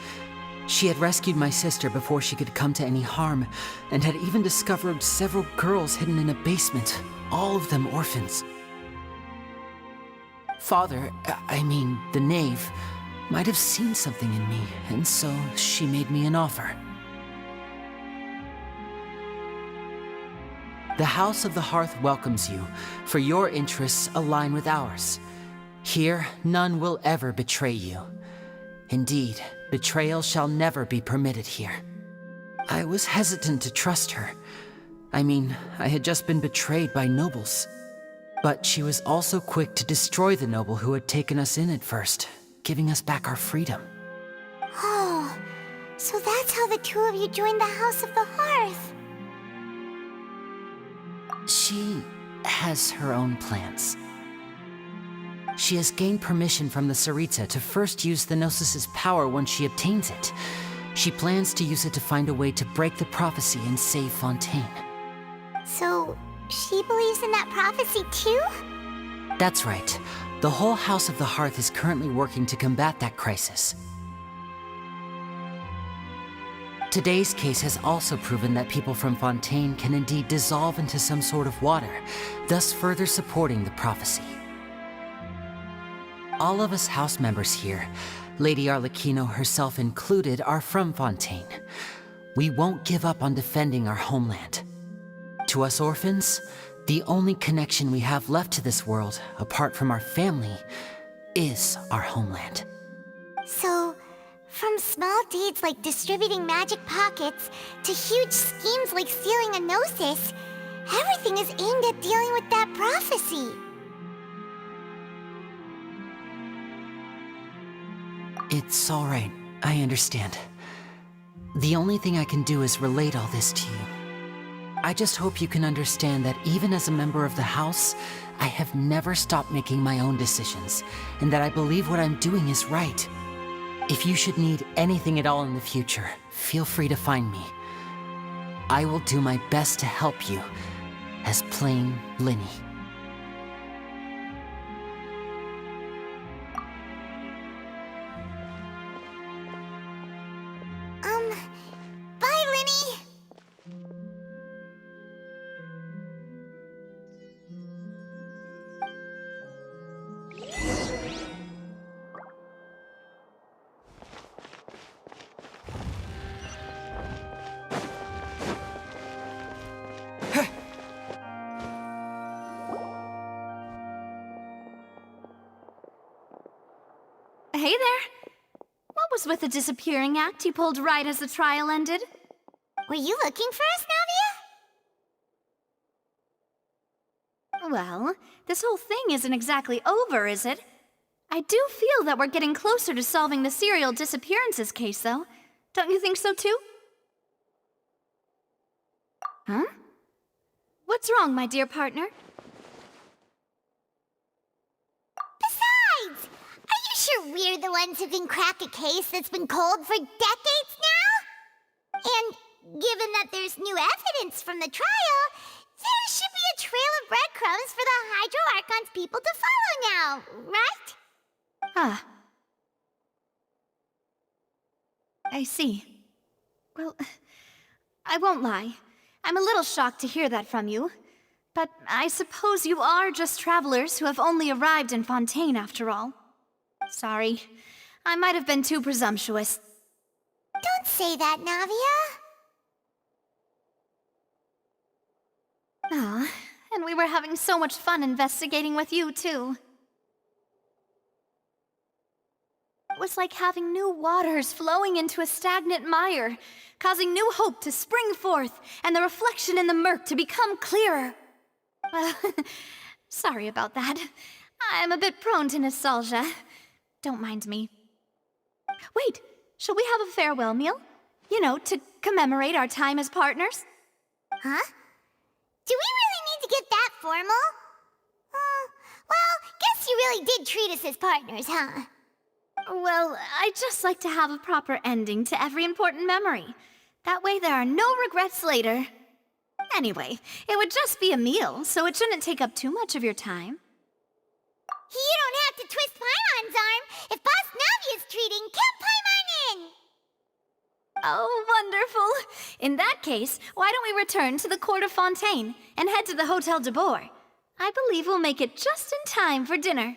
She had rescued my sister before she could come to any harm, and had even discovered several girls hidden in a basement, all of them orphans. Father, I mean, the knave, might have seen something in me, and so she made me an offer. The House of the Hearth welcomes you, for your interests align with ours. Here, none will ever betray you. Indeed, betrayal shall never be permitted here. I was hesitant to trust her. I mean, I had just been betrayed by nobles. But she was also quick to destroy the noble who had taken us in at first, giving us back our freedom. Oh, so that's how the two of you joined the House of the Hearth. She has her own plans. She has gained permission from the Tsaritsa to first use the Gnosis's power once she obtains it. She plans to use it to find a way to break the prophecy and save Fontaine. So, she believes in that prophecy too? That's right. The whole House of the Hearth is currently working to combat that crisis. Today's case has also proven that people from Fontaine can indeed dissolve into some sort of water, thus further supporting the prophecy. All of us house members here, Lady Arlecchino herself included, are from Fontaine. We won't give up on defending our homeland. To us orphans, the only connection we have left to this world, apart from our family, is our homeland. So, from small deeds like distributing magic pockets to huge schemes like stealing a Gnosis, everything is aimed at dealing with that prophecy. It's all right. I understand. The only thing I can do is relate all this to you. I just hope you can understand that even as a member of the House, I have never stopped making my own decisions, and that I believe what I'm doing is right. If you should need anything at all in the future, feel free to find me. I will do my best to help you, as plain Linny. Bye, Linny! Hey there! What was with the disappearing act you pulled right as the trial ended? Were you looking for us, Navia? Well, this whole thing isn't exactly over, is it? I do feel that we're getting closer to solving the serial disappearances case, though. Don't you think so, too? Huh? What's wrong, my dear partner? Besides, are you sure we're the ones who can crack a case that's been cold for decades now? And given that there's new evidence from the trial, there should be a trail of breadcrumbs for the Hydro Archon's people to follow now, right? Ah. I see. Well, I won't lie. I'm a little shocked to hear that from you. But I suppose you are just travelers who have only arrived in Fontaine after all. Sorry. I might have been too presumptuous. Don't say that, Navia. Ah, and we were having so much fun investigating with you, too. It was like having new waters flowing into a stagnant mire, causing new hope to spring forth, and the reflection in the murk to become clearer. Sorry about that. I'm a bit prone to nostalgia. Don't mind me. Wait, shall we have a farewell meal? You know, to commemorate our time as partners? Huh? Do we really need to get that formal? Well, guess you really did treat us as partners, huh? Well, I'd just like to have a proper ending to every important memory. That way there are no regrets later. Anyway, it would just be a meal, so it shouldn't take up too much of your time. You don't have to twist Paimon's arm. If Boss Navia's treating, count Paimon in! Oh, wonderful! In that case, why don't we return to the court of Fontaine and head to the Hotel de Boer? I believe we'll make it just in time for dinner.